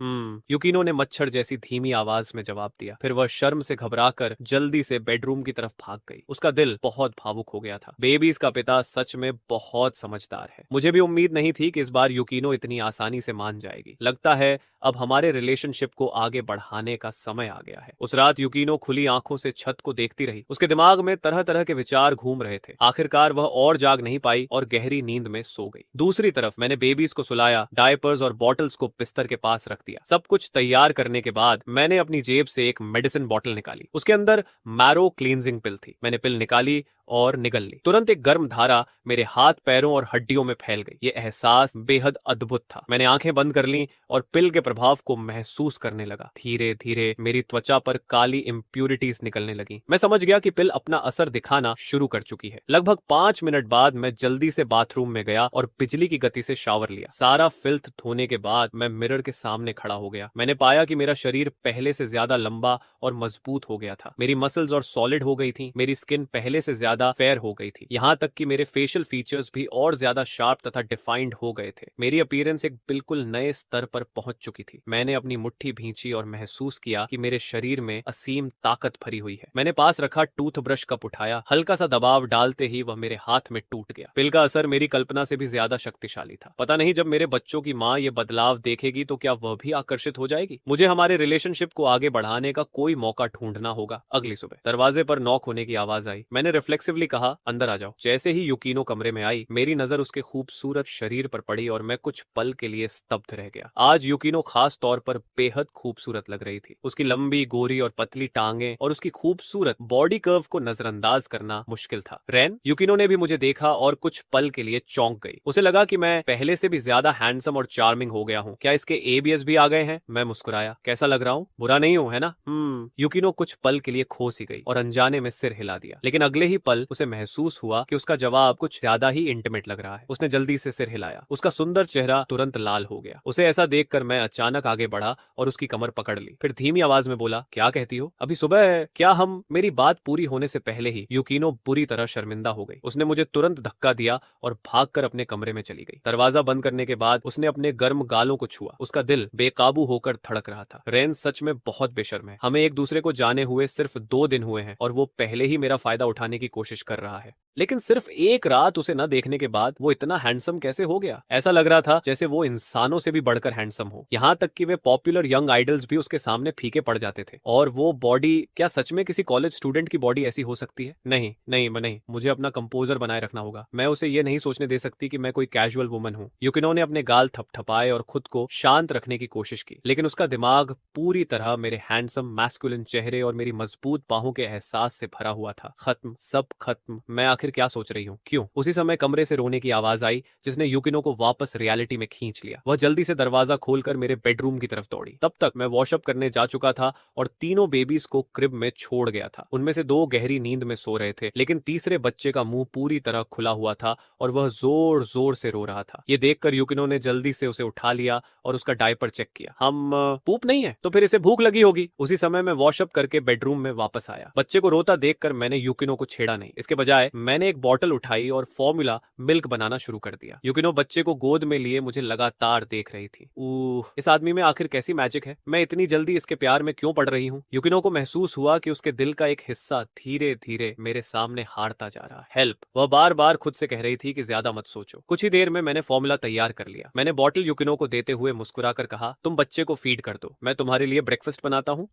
यूकिनो ने मच्छर जैसी धीमी आवाज में जवाब दिया। फिर वह शर्म से घबराकर जल्दी से बेडरूम की तरफ भाग गई। उसका दिल बहुत भावुक हो गया था। बेबीज का पिता सच में बहुत समझदार है। मुझे भी उम्मीद नहीं थी कि इस बार यूकिनो इतनी आसानी से मान जाएगी। लगता है अब हमारे रिलेशनशिप को आगे बढ़ाने का समय आ गया है। उस रात यूकिनो खुली आंखों से छत को देखती रही। उसके दिमाग में तरह तरह के विचार घूम रहे थे। आखिरकार वह और जाग नहीं पाई और गहरी नींद में सो गई। दूसरी तरफ मैंने बेबीज को सुलाया, डायपर्स और बॉटल्स को बिस्तर के पास रख दिया। सब कुछ तैयार करने के बाद मैंने अपनी जेब से एक मेडिसिन बॉटल निकाली। उसके अंदर मैरो क्लींजिंग पिल थी। मैंने पिल निकाली और निगल ली। तुरंत एक गर्म धारा मेरे हाथ, पैरों और हड्डियों में फैल गई। ये एहसास बेहद अद्भुत था। मैंने आंखें बंद कर लीं और पिल के प्रभाव को महसूस करने लगा। धीरे धीरे मेरी त्वचा पर काली इम्प्यूरिटीज निकलने लगी। मैं समझ गया कि पिल अपना असर दिखाना शुरू कर चुकी है। लगभग 5 मिनट बाद मैं जल्दी से बाथरूम में गया और बिजली की गति से शावर लिया। सारा फिल्थ धोने के बाद मैं मिरर के सामने खड़ा हो गया। मैंने पाया कि मेरा शरीर पहले से ज्यादा लंबा और मजबूत हो गया था। मेरी मसल्स और सॉलिड हो गई थी। मेरी स्किन पहले से ज्यादा फेयर हो गई थी। यहाँ तक कि मेरे फेशियल फीचर्स भी और ज्यादा शार्प तथा डिफाइंड हो गए थे। मेरी अपीयरेंस एक बिल्कुल नए स्तर पर पहुंच चुकी थी। मैंने अपनी मुट्ठी भींची और महसूस किया कि मेरे शरीर में असीम ताकत भरी हुई है। मैंने पास रखा टूथब्रश कप उठाया। हल्का सा दबाव डालते ही वह मेरे हाथ में टूट गया। पिल का असर मेरी कल्पना से भी ज्यादा शक्तिशाली था। पता नहीं जब मेरे बच्चों की माँ ये बदलाव देखेगी तो क्या वह भी आकर्षित हो जाएगी। मुझे हमारे रिलेशनशिप को आगे बढ़ाने का कोई मौका ढूंढना होगा। अगली सुबह दरवाजे पर नॉक होने की आवाज आई। मैंने रिफ्लेक्सिवली कहा, अंदर आ जाओ। जैसे ही युकीनो कमरे में आई, मेरी नजर उसके खूबसूरत शरीर पर पड़ी और मैं कुछ पल के लिए स्तब्ध रह गया। आज युकीनो खास तौर पर बेहद खूबसूरत लग रही थी। उसकी लंबी, गोरी और पतली टांगें और उसकी खूबसूरत बॉडी कर्व को नजरअंदाज करना मुश्किल था। रैन, युकीनो ने भी मुझे देखा और कुछ पल के लिए चौंक गई। उसे लगा कि मैं पहले से भी ज्यादा हैंडसम और चार्मिंग हो गया हूँ। क्या इसके एबीएस भी आ गए हैं? मैं मुस्कुराया। कैसा लग रहा हूँ? बुरा नहीं हूँ, है ना? युकीनो कुछ पल के लिए खो सी गई और अनजाने में सिर हिला दिया। लेकिन अगले ही पल उसे महसूस हुआ कि उसका जवाब कुछ ज्यादा ही इंटीमेट लग रहा है। उसने जल्दी से सिर हिलाया। उसका सुंदर चेहरा तुरंत लाल हो गया। उसे ऐसा देखकर मैं अचानक आगे बढ़ा और उसकी कमर पकड़ ली। फिर धीमी आवाज में बोला, क्या कहती हो? अभी सुबह है। क्या हम? मेरी बात पूरी होने से पहले ही युकीनो बुरी तरह शर्मिंदा हो गई। उसने मुझे तुरंत धक्का दिया और भागकर अपने कमरे में चली गई। दरवाजा बंद करने के बाद उसने अपने गर्म गालों को छुआ। उसका दिल बेकाबू होकर धड़क रहा था। रेन सच में बहुत बेशर्म है। हमें एक दूसरे को जाने हुए सिर्फ 2 दिन हुए हैं और वो पहले ही मेरा फायदा उठाने की कोशिश कर रहा है। लेकिन सिर्फ एक रात उसे न देखने के बाद वो इतना हैंडसम कैसे हो गया? ऐसा लग रहा था जैसे वो इंसानों से भी बढ़कर हैंडसम हो। यहाँ तक कि वे पॉपुलर यंग आइडल्स भी उसके सामने फीके पड़ जाते थे। और वो बॉडी, क्या सच में किसी कॉलेज स्टूडेंट की बॉडी ऐसी हो सकती है? नहीं नहीं नहीं, मुझे अपना कंपोजर बनाए रखना होगा। मैं उसे ये नहीं सोचने दे सकती कि मैं कोई कैजुअल वुमन हूँ। युकिनो ने अपने गाल थपथपाए और खुद को शांत रखने की कोशिश की, लेकिन उसका दिमाग पूरी तरह मेरे हैंडसम मैस्कुलिन चेहरे और मेरी मजबूत बाहों के एहसास से भरा हुआ था। खत्म, सब खत्म। मैं आखिर क्या सोच रही हूँ? क्यों? उसी समय कमरे से रोने की आवाज आई जिसने युकिनो को वापस रियलिटी में खींच लिया। वह जल्दी से दरवाजा खोलकर मेरे बेडरूम की तरफ दौड़ी। तब तक मैं वॉशअप करने जा चुका था और तीनों बेबीज को क्रिब में छोड़ गया था। उनमें से 2 गहरी नींद में सो रहे थे, लेकिन तीसरे बच्चे का मुंह पूरी तरह खुला हुआ था और वह जोर जोर से रो रहा था। ये देखकर युकिनो ने जल्दी से उसे उठा लिया और उसका डायपर चेक किया। हम पूप नहीं है तो फिर इसे भूख लगी होगी। उसी समय मैं वॉशअप करके बेडरूम में वापस आया। बच्चे को रोता देखकर मैंने युकिनो को छेड़ा नहीं। इसके बजाय मैंने एक बॉटल उठाई और फॉर्मूला मिल्क बनाना शुरू कर दिया। युकिनो बच्चे को गोद में लिए मुझे लगातार देख रही थी। इस आदमी में आखिर कैसी मैजिक है? मैं इतनी जल्दी इसके प्यार में क्यों पड़ रही हूँ? युकिनो को महसूस हुआ कि उसके दिल का एक हिस्सा धीरे धीरे मेरे सामने हारता जा रहा। हेल्प, वह बार बार खुद से कह रही थी कि ज्यादा मत सोचो। कुछ ही देर में मैंने फॉर्मूला तैयार कर लिया। मैंने बॉटल युकिनो को देते हुए मुस्कुराकर कहा, तुम बच्चे को फीड कर दो, मैं तुम्हारे लिए ब्रेकफास्ट बनाता हूँ।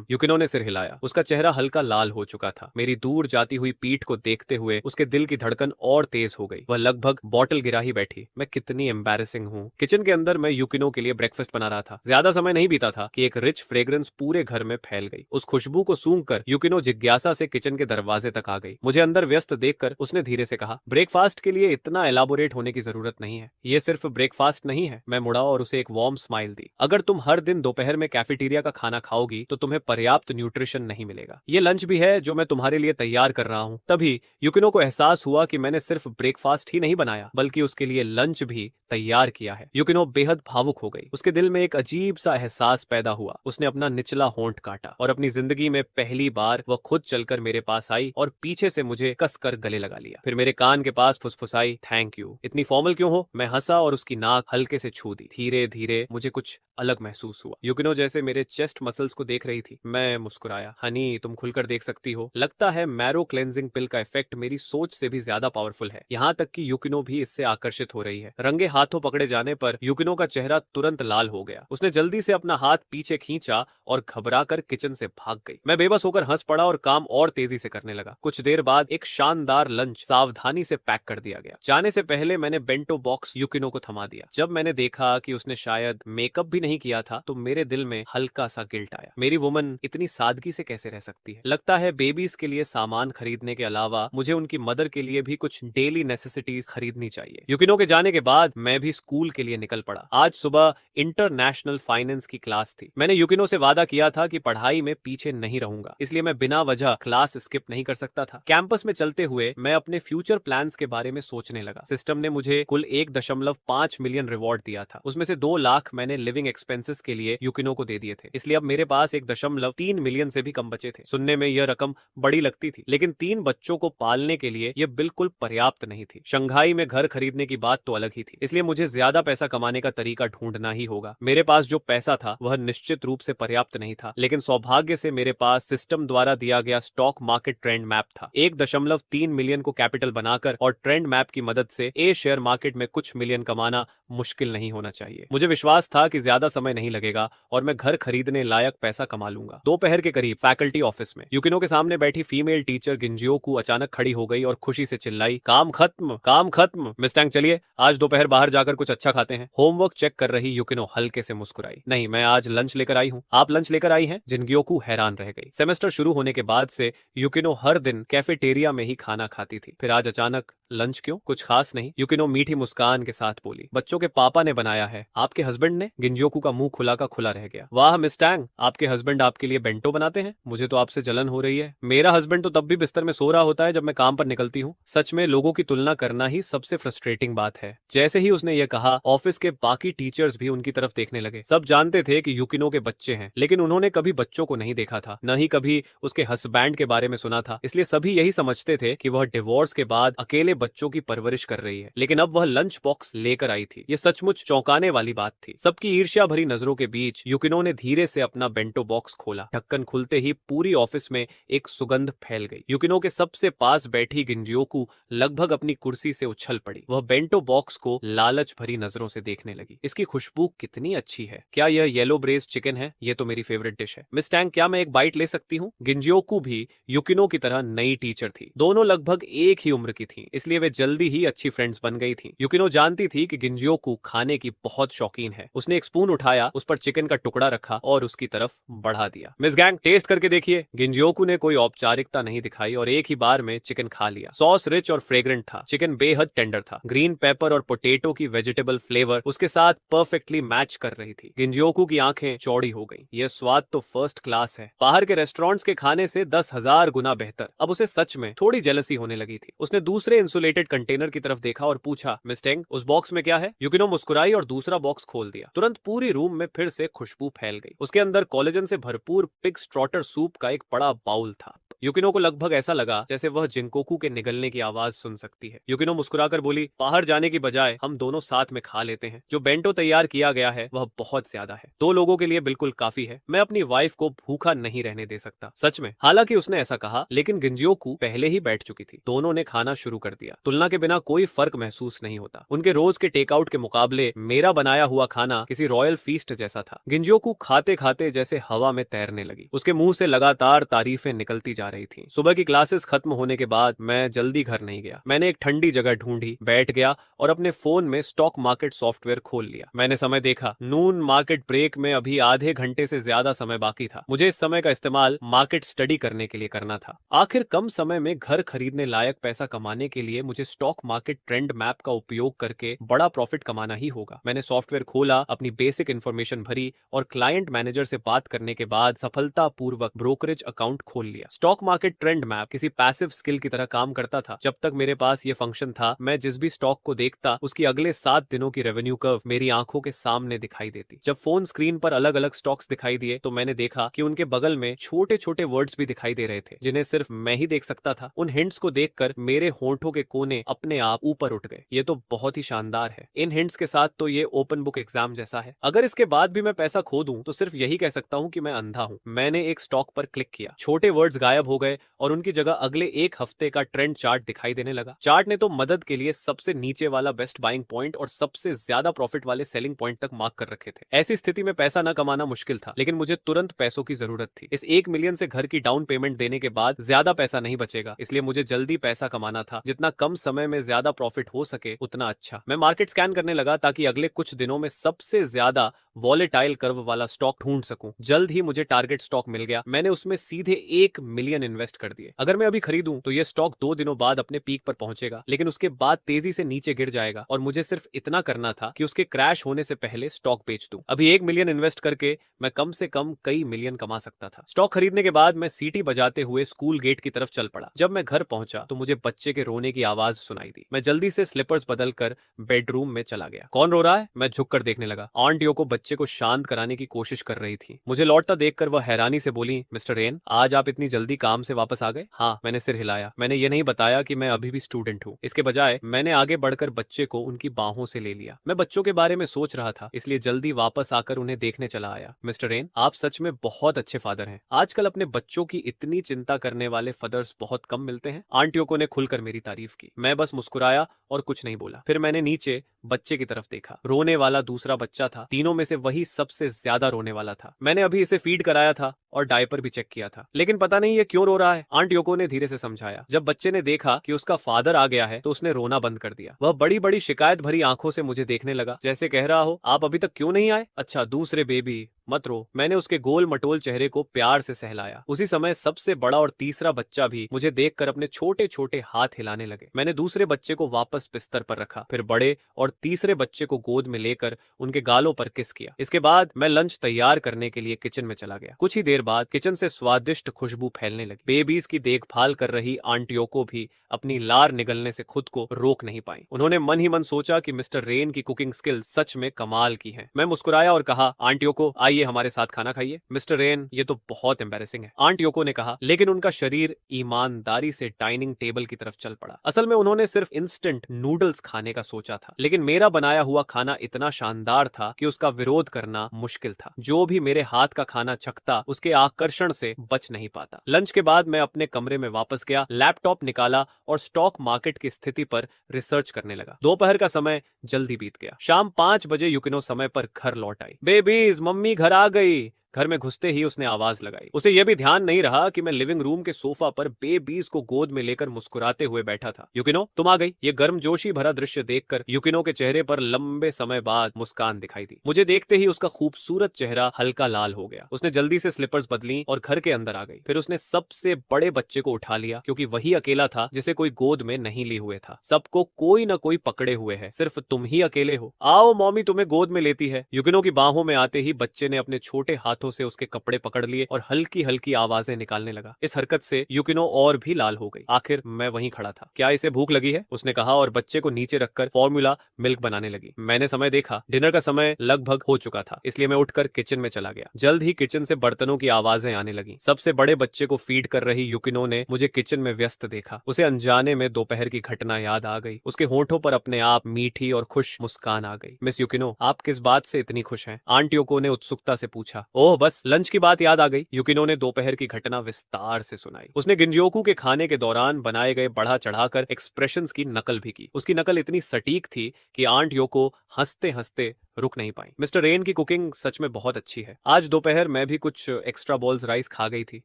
युकिनो ने सिर हिलाया। उसका चेहरा हल्का लाल हो चुका था। मेरी दूर जाती हुई पीठ को देखते हुए उसके दिल की धड़कन और तेज हो गई। वह लगभग बॉटल गिरा ही बैठी। मैं कितनी एम्बैरेसिंग हूँ। किचन के अंदर मैं युकिनो के लिए ब्रेकफास्ट बना रहा था। ज्यादा समय नहीं बीता था कि एक रिच फ्रेग्रेंस पूरे घर में फैल गई। उस खुशबू को सूंघकर युकिनो जिज्ञासा से किचन के दरवाजे तक आ गई। मुझे अंदर व्यस्त देखकर उसने धीरे से कहा, ब्रेकफास्ट के लिए इतना एलाबोरेट होने की जरूरत नहीं है। ये सिर्फ ब्रेकफास्ट नहीं है। मैं मुड़ा और उसे एक वार्म स्माइल दी। अगर तुम हर दिन दोपहर में कैफेटेरिया का खाना खाओगी तो तुम्हें पर्याप्त न्यूट्रिशन नहीं मिलेगा। ये लंच भी है जो मैं तुम्हारे लिए तैयार कर रहा हूँ। तभी युकिनो को एहसास हुआ कि मैंने सिर्फ ब्रेकफास्ट ही नहीं बनाया बल्कि उसके लिए लंच भी तैयार किया है। युकिनो बेहद भावुक हो गई। उसके दिल में एक अजीब सा एहसास पैदा हुआ। उसने अपना निचला होंठ काटा और अपनी जिंदगी में पहली बार वह खुद चलकर मेरे पास आई और पीछे से मुझे कसकर गले लगा लिया। फिर मेरे कान के पास फुसफुसाई, थैंक यू। इतनी फॉर्मल क्यों हो? मैं हंसा और उसकी नाक हल्के से छू दी। धीरे धीरे मुझे कुछ अलग महसूस हुआ। युकिनो जैसे मेरे चेस्ट मसल्स को देख रही थी। मैं मुस्कुराया। हनी, तुम खुलकर देख सकती हो। लगता है मैरो क्लेंजिंग पिल का इफेक्ट मेरी सोच से भी ज्यादा पावरफुल है। यहाँ तक कि युकिनो भी इससे आकर्षित हो रही है। रंगे हाथों पकड़े जाने पर युकिनो का चेहरा तुरंत लाल हो गया। उसने जल्दी से अपना हाथ पीछे खींचा और घबराकर किचन से भाग गई। मैं बेबस होकर हंस पड़ा और काम और तेजी से करने लगा। कुछ देर बाद एक शानदार लंच सावधानी से पैक कर दिया गया। जाने से पहले मैंने बेंटो बॉक्स युकिनो को थमा दिया। जब मैंने देखा कि उसने शायद मेकअप भी नहीं किया था तो मेरे दिल में हल्का सा गिल्ट आया। मेरी वुमन इतनी सादगी से कैसे रह सकती है। लगता है बेबीज के लिए सामान खरीदने के अलावा मुझे उनकी मदर के लिए भी कुछ डेली नेसेसिटीज खरीदनी चाहिए। युकिनो के जाने के बाद मैं भी स्कूल के लिए निकल पड़ा। आज सुबह इंटरनेशनल फाइनेंस की क्लास थी। मैंने युकिनो से वादा किया था कि पढ़ाई में पीछे नहीं रहूंगा, इसलिए मैं बिना वजह क्लास स्किप नहीं कर सकता था। कैंपस में चलते हुए मैं अपने फ्यूचर प्लान्स के बारे में सोचने लगा। सिस्टम ने मुझे कुल 1.5 मिलियन रिवॉर्ड दिया था। उसमें से 2 लाख मैंने लिविंग एक्सपेंसेस के लिए युकिनो को दे दिए थे, इसलिए अब मेरे पास 1.3 मिलियन से भी कम बचे थे। सुनने में यह रकम बड़ी लगती थी, लेकिन 3 बच्चों को पालने के लिए यह बिल्कुल पर्याप्त नहीं थी। शंघाई में घर खरीदने की बात तो अलग ही थी, इसलिए मुझे ज्यादा पैसा कमाने का तरीका ढूंढना ही होगा। मेरे पास जो पैसा था वह निश्चित रूप से पर्याप्त नहीं था, लेकिन सौभाग्य से मेरे पास सिस्टम द्वारा दिया गया स्टॉक मार्केट ट्रेंड मैप था। 1.3 मिलियन को कैपिटल बनाकर और ट्रेंड मैप की मदद से ए शेयर मार्केट में कुछ मिलियन कमाना मुश्किल नहीं होना चाहिए। मुझे विश्वास था कि ज्यादा समय नहीं लगेगा और मैं घर खरीदने लायक पैसा कमा लूंगा। दोपहर के करीब फैकल्टी ऑफिस में युकिनो के सामने बैठी फीमेल टीचर गिंजियोकू अचानक खड़ी हो गई और खुशी से चिल्लाई, काम खत्म, काम खत्म। मिस टैंग चलिए आज दोपहर बाहर जाकर कुछ अच्छा खाते हैं। होमवर्क चेक कर रही युकिनो हल्के से मुस्कुराई। नहीं, मैं आज लंच लेकर आई हूँ। आप लंच लेकर आई हैं? जिनगियोकू हैरान रह गई। सेमेस्टर शुरू होने के बाद से युकिनो हर दिन कैफेटेरिया में ही खाना खाती थी, फिर आज अचानक लंच क्यों? कुछ खास नहीं, युकिनो मीठी मुस्कान के साथ बोली। बच्चों के पापा ने बनाया है। आपके हस्बैंड ने? गिंजियोकू का मुंह खुला का खुला रह गया। वाह मिस टैंग, आपके हस्बैंड आपके लिए बेंटो बनाते हैं? मुझे तो आपसे जलन हो रही है। मेरा हस्बैंड तो तब भी बिस्तर में सो रहा होता है जब मैं काम पर निकलती हूँ। सच में लोगों की तुलना करना ही सबसे फ्रस्ट्रेटिंग बात है। जैसे ही उसने ये कहा, ऑफिस के बाकी टीचर्स भी उनकी तरफ देखने लगे। सब जानते थे कि युकिनो के बच्चे हैं, लेकिन उन्होंने कभी बच्चों को नहीं देखा था, न ही कभी उसके हस्बैंड के बारे में सुना था। इसलिए सभी यही समझते थे कि वह डिवोर्स के बाद अकेले बच्चों की परवरिश कर रही है। लेकिन अब वह लंच बॉक्स लेकर आई थी। यह सचमुच चौंकाने वाली बात थी। सबकी ईर्ष्या भरी नजरों के बीच युकिनो ने धीरे से अपना बेंटो बॉक्स खोला। ढक्कन खुलते ही पूरी ऑफिस में एक सुगंध फैल गई। युकिनो के सबसे पास बैठी गिंजियोकू लगभग अपनी कुर्सी से उछल पड़ी। वह बेंटो बॉक्स को लालच भरी नजरों से देखने लगी। इसकी खुशबू कितनी अच्छी है। क्या यह येलो ब्रेज चिकन है? यह तो मेरी फेवरेट डिश है। मिस टैंग, क्या मैं एक बाइट ले सकती हूँ? गिंजियोकू भी युकिनो की तरह नई टीचर थी। दोनों लगभग एक ही उम्र की थीं, इसलिए वे जल्दी ही अच्छी फ्रेंड्स बन गई थीं। युकिनो जानती थी कि गिंजियोकू खाने की बहुत शौकीन है। उसने एक स्पून उठाया, उस पर चिकन का टुकड़ा रखा और उसकी तरफ बढ़ा दिया। मिस गैंग, टेस्ट करके देखिए। गिंजियोकू ने कोई औपचारिकता नहीं दिखाई और एक ही बार में चिकन खा लिया। सॉस रिच और फ्रेग्रेंट था। चिकन बेहद टेंडर था। ग्रीन पेपर और पोटैटो की वेजिटेबल फ्लेवर उसके साथ परफेक्टली मैच कर रही थी। गिंजियोकू की आंखें चौड़ी हो गईं। यह स्वाद तो फर्स्ट क्लास है, बाहर के रेस्टोरेंट्स के खाने से 10,000 गुना बेहतर। अब उसे सच में थोड़ी जेलसी होने लगी थी। उसने दूसरे इंसुलेटेड कंटेनर की तरफ देखा और पूछा, मिस टेंग, उस बॉक्स में क्या है? युकिनो मुस्कुराई और दूसरा बॉक्स खोल दिया। तुरंत पूरी रूम में फिर से खुशबू फैल गई। उसके अंदर कोलेजन से भरपूर पिग स्ट्रॉटर सूप का एक बड़ा बाउल था। युकिनो को लगभग ऐसा लगा जैसे वह जिंकोकू के निगलने की आवाज सुन सकती है। युकिनो मुस्कुराकर बोली, बाहर जाने की बजाय हम दोनों साथ में खा लेते हैं। जो बेंटो तैयार किया गया है वह बहुत ज्यादा है, 2 लोगों के लिए बिल्कुल काफी है। मैं अपनी वाइफ को भूखा नहीं रहने दे सकता। सच में। हालांकि उसने ऐसा कहा, लेकिन गिंजियोकू पहले ही बैठ चुकी थी। दोनों ने खाना शुरू कर दिया। तुलना के बिना कोई फर्क महसूस नहीं होता। उनके रोज के टेकआउट के मुकाबले मेरा बनाया हुआ खाना किसी रॉयल फीस्ट जैसा था। गिंजियोकू खाते खाते जैसे हवा में तैरने लगी। उसके मुंह से लगातार तारीफें निकलती जा रही थी। सुबह की क्लासेस खत्म होने के बाद मैं जल्दी घर नहीं गया। मैंने एक ठंडी जगह ढूंढी, बैठ गया और अपने फोन में स्टॉक मार्केट सॉफ्टवेयर खोल लिया। मैंने समय देखा। नून मार्केट ब्रेक में अभी आधे घंटे से ज्यादा समय बाकी था। मुझे इस समय का इस्तेमाल मार्केट स्टडी करने के लिए करना था। आखिर कम समय में घर खरीदने लायक पैसा कमाने के लिए मुझे स्टॉक मार्केट ट्रेंड मैप का उपयोग करके बड़ा प्रॉफिट कमाना ही होगा। मैंने सॉफ्टवेयर खोला, अपनी बेसिक इन्फॉर्मेशन भरी और क्लाइंट मैनेजर से बात करने के बाद सफलतापूर्वक ब्रोकरेज अकाउंट खोल लिया। स्टॉक मार्केट ट्रेंड मैप किसी पैसिव स्किल की तरह काम करता था। जब तक मेरे पास ये फंक्शन था, मैं जिस भी स्टॉक को देखता उसकी अगले 7 दिनों की रेवेन्यू कर्व मेरी आंखों के सामने दिखाई देती। जब फोन स्क्रीन पर अलग अलग स्टॉक्स दिखाई दिए तो मैंने देखा कि उनके बगल में छोटे छोटे वर्ड्स भी दिखाई दे रहे थे, जिन्हें सिर्फ मैं ही देख सकता था। उन हिंट्स को देखकर मेरे होंठों के कोने अपने आप ऊपर उठ गए। ये तो बहुत ही शानदार है। इन हिंट्स के साथ तो ये ओपन बुक एग्जाम जैसा है। अगर इसके बाद भी मैं पैसा खो दूं तो सिर्फ यही कह सकता हूं कि मैं अंधा हूं। मैंने एक स्टॉक पर क्लिक किया, छोटे वर्ड्स गायब गायब हो गए और उनकी जगह अगले एक हफ्ते का ट्रेंड चार्ट दिखाई देने लगा। चार्ट ने तो मदद के लिए सबसे नीचे वाला बेस्ट बाइंग पॉइंट और सबसे ज्यादा प्रॉफिट वाले सेलिंग पॉइंट तक मार्क कर रखे थे। ऐसी स्थिति में पैसा न कमाना मुश्किल था, लेकिन मुझे तुरंत पैसों की जरूरत थी। इस 1 मिलियन से घर की डाउन पेमेंट देने के बाद ज्यादा पैसा नहीं बचेगा, इसलिए मुझे जल्दी पैसा कमाना था। जितना कम समय में ज्यादा प्रॉफिट हो सके उतना अच्छा। मैं मार्केट स्कैन करने लगा ताकि अगले कुछ दिनों में सबसे ज्यादा वॉलेटाइल कर्व वाला स्टॉक ढूंढ सकूं। जल्द ही मुझे टारगेट स्टॉक मिल गया। मैंने उसमें सीधे 1 मिलियन इन्वेस्ट कर दिए। अगर मैं अभी खरीदूं तो यह स्टॉक 2 दिनों बाद अपने पीक पर पहुंचेगा, लेकिन उसके बाद तेजी से नीचे गिर जाएगा और मुझे सिर्फ इतना करना था कि उसके क्रैश होने से पहले स्टॉक बेच दूं। अभी 1 मिलियन इन्वेस्ट करके मैं कम से कम कई मिलियन कमा सकता था। स्टॉक खरीदने के बाद मैं सीटी बजाते हुए स्कूल गेट की तरफ चल पड़ा। जब मैं घर पहुंचा तो मुझे बच्चे के रोने की आवाज सुनाई दी। मैं जल्दी से स्लीपर्स बदलकर बेडरूम में चला गया। कौन रो रहा है? मैं झुककर देखने लगा। आंट योको बच्चे को शांत कराने की कोशिश कर रही थी। मुझे लौटता देखकर वह हैरानी से बोली, मिस्टर रेन, आज आप इतनी जल्दी काम से वापस आ गए? हाँ, मैंने सिर हिलाया। मैंने ये नहीं बताया कि मैं अभी भी स्टूडेंट हूँ। इसके बजाय मैंने आगे बढ़कर बच्चे को उनकी बाहों से ले लिया। मैं बच्चों के बारे में सोच रहा था, इसलिए जल्दी वापस आकर उन्हें देखने चला आया। मिस्टर रेन, आप सच में बहुत अच्छे फादर हैं। आजकल अपने बच्चों की इतनी चिंता करने वाले फादर्स बहुत कम मिलते हैं। आंट योको ने खुलकर मेरी तारीफ की। मैं बस मुस्कुराया और कुछ नहीं बोला। फिर मैंने नीचे बच्चे की तरफ देखा। रोने वाला दूसरा बच्चा था। तीनों में से वही सबसे ज्यादा रोने वाला था। मैंने अभी इसे फीड कराया था और डायपर भी चेक किया था, लेकिन पता नहीं ये क्यों रो रहा है। आंट योको ने धीरे से समझाया। जब बच्चे ने देखा कि उसका फादर आ गया है तो उसने रोना बंद कर दिया। वह बड़ी बड़ी शिकायत भरी आंखों से मुझे देखने लगा, जैसे कह रहा हो, आप अभी तक क्यों नहीं आए? अच्छा, दूसरे बेबी, मत रो। मैंने उसके गोल मटोल चेहरे को प्यार से सहलाया। उसी समय सबसे बड़ा और तीसरा बच्चा भी मुझे देखकर अपने छोटे छोटे हाथ हिलाने लगे। मैंने दूसरे बच्चे को वापस बिस्तर पर रखा, फिर बड़े और तीसरे बच्चे को गोद में लेकर उनके गालों पर किस किया। इसके बाद मैं लंच तैयार करने के लिए किचन में चला गया। कुछ ही देर बाद किचन से स्वादिष्ट खुशबू फैलने लगी। बेबीज की देखभाल कर रही आंट योको भी अपनी लार निगलने से खुद को रोक नहीं पाई। उन्होंने मन ही मन सोचा कि मिस्टर रेन की कुकिंग स्किल सच में कमाल की है। मैं मुस्कुराया और कहा, आंट योको, आइए हमारे साथ खाना खाइए। मिस्टर रेन, ये तो बहुत एम्बैरेसिंग है, आंट योको ने कहा, लेकिन उनका शरीर ईमानदारी से डाइनिंग टेबल की तरफ चल पड़ा। असल में उन्होंने सिर्फ इंस्टेंट नूडल्स खाने का सोचा था, लेकिन मेरा बनाया हुआ खाना इतना शानदार था कि उसका विरोध करना मुश्किल था। जो भी मेरे हाथ का खाना चखता उसके आकर्षण से बच नहीं पाता। लंच के बाद मैं अपने कमरे में वापस गया, लैपटॉप निकाला और स्टॉक मार्केट की स्थिति पर रिसर्च करने लगा। दोपहर का समय जल्दी बीत गया। शाम 5 बजे युकिनो समय पर घर लौट आई। बेबीज, मम्मी घर आ गई। घर में घुसते ही उसने आवाज लगाई। उसे यह भी ध्यान नहीं रहा कि मैं लिविंग रूम के सोफा पर बेबीज को गोद में लेकर मुस्कुराते हुए बैठा था। युकिनो, तुम आ गई। ये गर्मजोशी भरा दृश्य देखकर युकिनो के चेहरे पर लंबे समय बाद मुस्कान दिखाई दी। मुझे देखते ही उसका खूबसूरत चेहरा हल्का लाल हो गया। उसने जल्दी से स्लीपर्स बदली और घर के अंदर आ गई। फिर उसने सबसे बड़े बच्चे को उठा लिया, क्योंकि वही अकेला था जिसे कोई गोद में नहीं लिए हुए था। सबको कोई न कोई पकड़े हुए है, सिर्फ तुम ही अकेले हो। आओ, मॉमी तुम्हें गोद में लेती है। युकिनो की बाहों में आते ही बच्चे ने अपने छोटे हाथों से उसके कपड़े पकड़ लिए और हल्की हल्की आवाजें निकालने लगा। इस हरकत से युकिनो और भी लाल हो गई। आखिर मैं वहीं खड़ा था। क्या इसे भूख लगी है? उसने कहा और बच्चे को नीचे रखकर फॉर्मूला मिल्क बनाने लगी। मैंने समय देखा। डिनर का समय लगभग हो चुका था, इसलिए मैं उठकर किचन में चला गया। जल्द ही किचन से बर्तनों की आवाजें आने लगी। सबसे बड़े बच्चे को फीड कर रही युकिनो ने मुझे किचन में व्यस्त देखा। उसे अनजाने में दोपहर की घटना याद आ गई। उसके होठों पर अपने आप मीठी और खुश मुस्कान आ गई। मिस युकिनो, आप किस बात से इतनी खुश हैं? आंट योको ने उत्सुकता से पूछा। ओह, बस लंच की बात याद आ गई। युकिनो ने दोपहर की घटना विस्तार से सुनाई। उसने गिंजियोकू के खाने के दौरान बनाए गए बढ़ा चढ़ाकर एक्सप्रेशंस की नकल भी की। उसकी नकल इतनी सटीक थी कि आंट योको हंसते हंसते रुक नहीं पाई। मिस्टर रेन की कुकिंग सच में बहुत अच्छी है। आज दोपहर मैं भी कुछ एक्स्ट्रा बॉल्स राइस खा गई थी।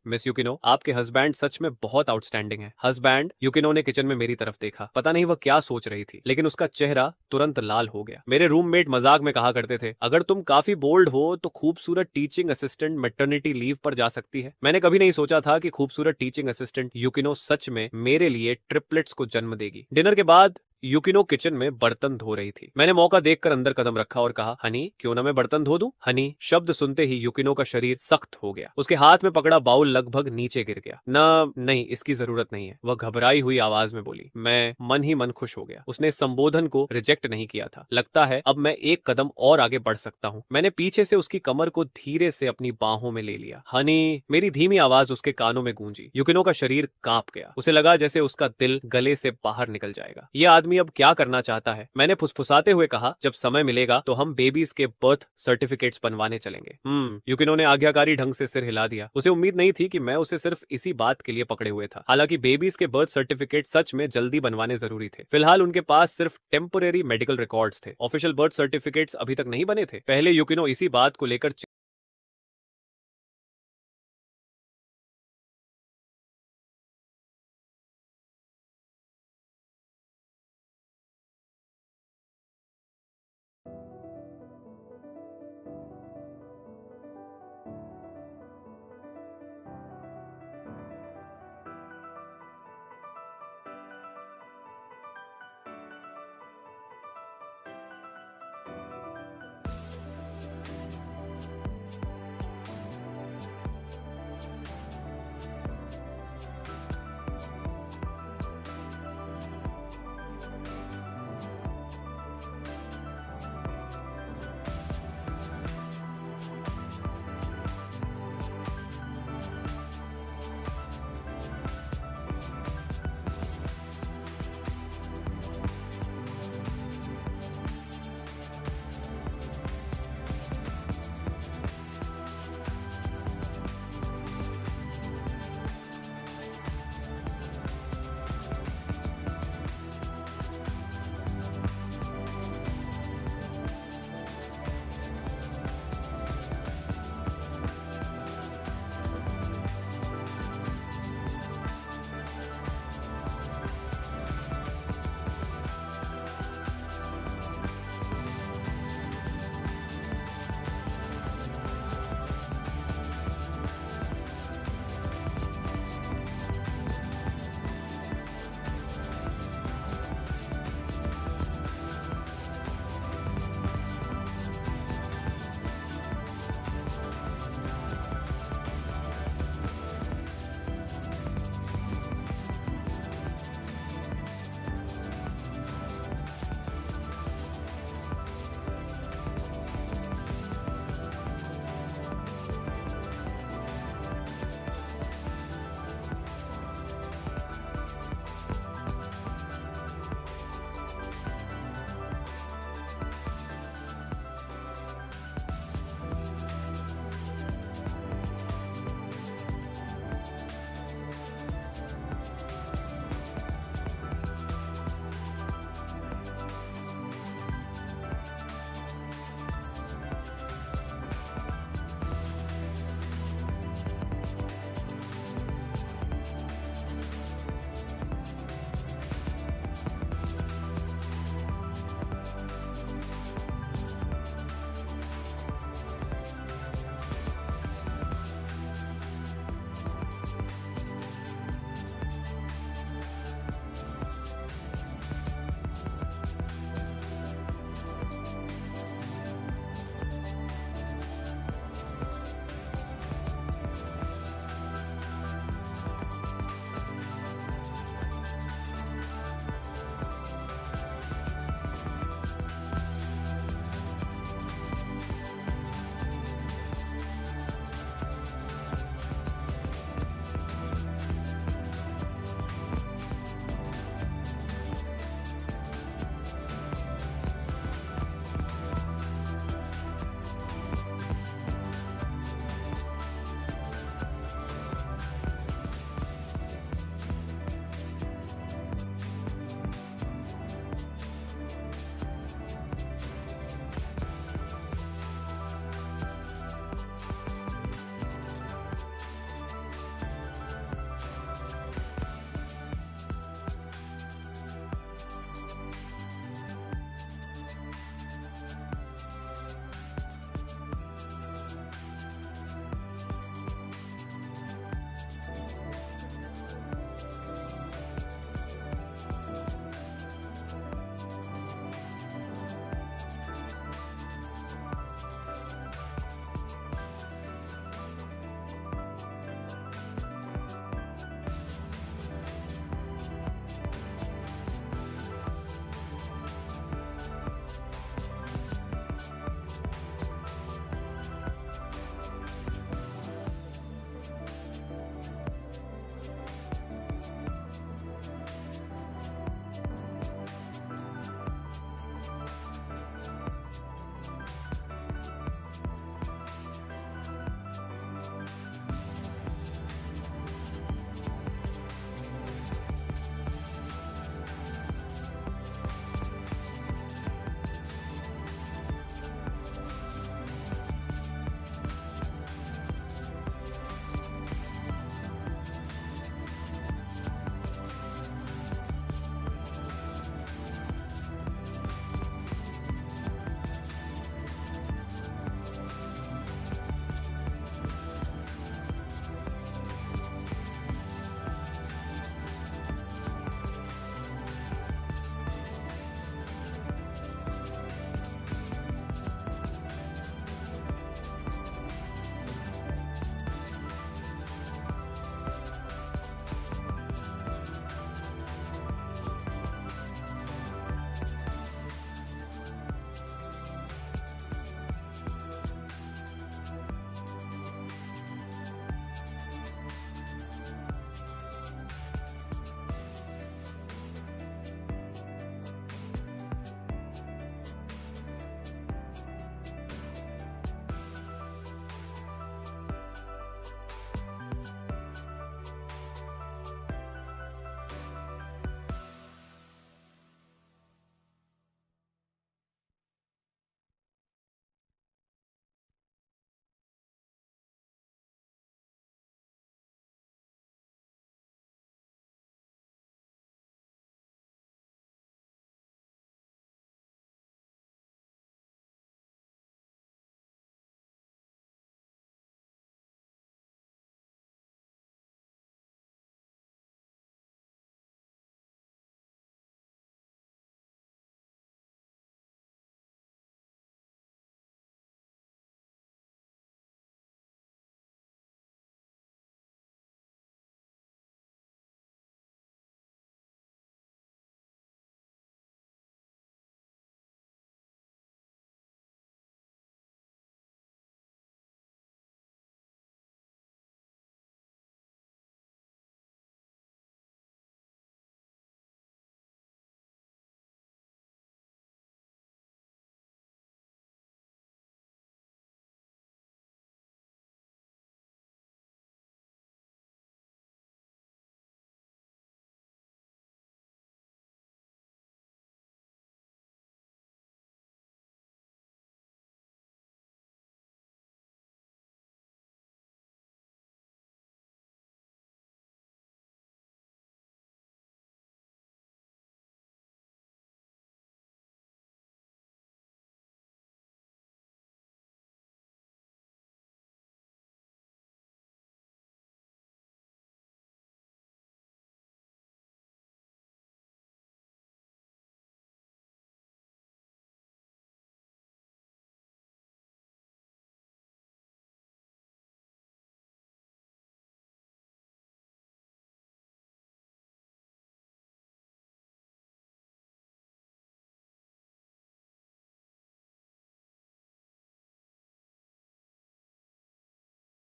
मिस युकिनो, आपके हस्बैंड सच में बहुत आउटस्टैंडिंग है। हस्बैंड? युकिनो ने किचन में मेरी तरफ देखा। पता नहीं वह क्या सोच रही थी, लेकिन उसका चेहरा तुरंत लाल हो गया। मेरे रूममेट मजाक में कहा करते थे, अगर तुम काफी बोल्ड हो तो खूबसूरत टीचिंग असिस्टेंट मैटरनिटी लीव पर जा सकती है। मैंने कभी नहीं सोचा था कि खूबसूरत टीचिंग असिस्टेंट युकिनो सच में मेरे लिए ट्रिपलेट्स को जन्म देगी। डिनर के बाद युकिनो किचन में बर्तन धो रही थी। मैंने मौका देखकर अंदर कदम रखा और कहा, हनी, क्यों ना मैं बर्तन धो दूं? हनी शब्द सुनते ही युकिनो का शरीर सख्त हो गया। उसके हाथ में पकड़ा बाउल लगभग नीचे गिर गया। नहीं, इसकी जरूरत नहीं है, वह घबराई हुई आवाज में बोली। मैं मन ही मन खुश हो गया। उसने इस संबोधन को रिजेक्ट नहीं किया था। लगता है अब मैं एक कदम और आगे बढ़ सकता हूँ। मैंने पीछे से उसकी कमर को धीरे से अपनी बाहों में ले लिया। हनी, मेरी धीमी आवाज उसके कानों में गूंजी। युकिनो का शरीर कांप गया। उसे लगा जैसे उसका दिल गले से बाहर निकल जाएगा। यह आदमी आदमी अब क्या करना चाहता है? मैंने फुसफुसाते हुए कहा, जब समय मिलेगा तो हम बेबीज के बर्थ सर्टिफिकेट्स बनवाने चलेंगे। यूकिनो ने आज्ञाकारी ढंग से सिर हिला दिया। उसे उम्मीद नहीं थी कि मैं उसे सिर्फ इसी बात के लिए पकड़े हुए था। हालांकि बेबीज के बर्थ सर्टिफिकेट सच में जल्दी बनवाने जरूरी थे। फिलहाल उनके पास सिर्फ टेम्परेरी मेडिकल रिकॉर्ड्स थे। ऑफिशियल बर्थ सर्टिफिकेट्स अभी तक नहीं बने थे। पहले यूकिनो इसी बात को लेकर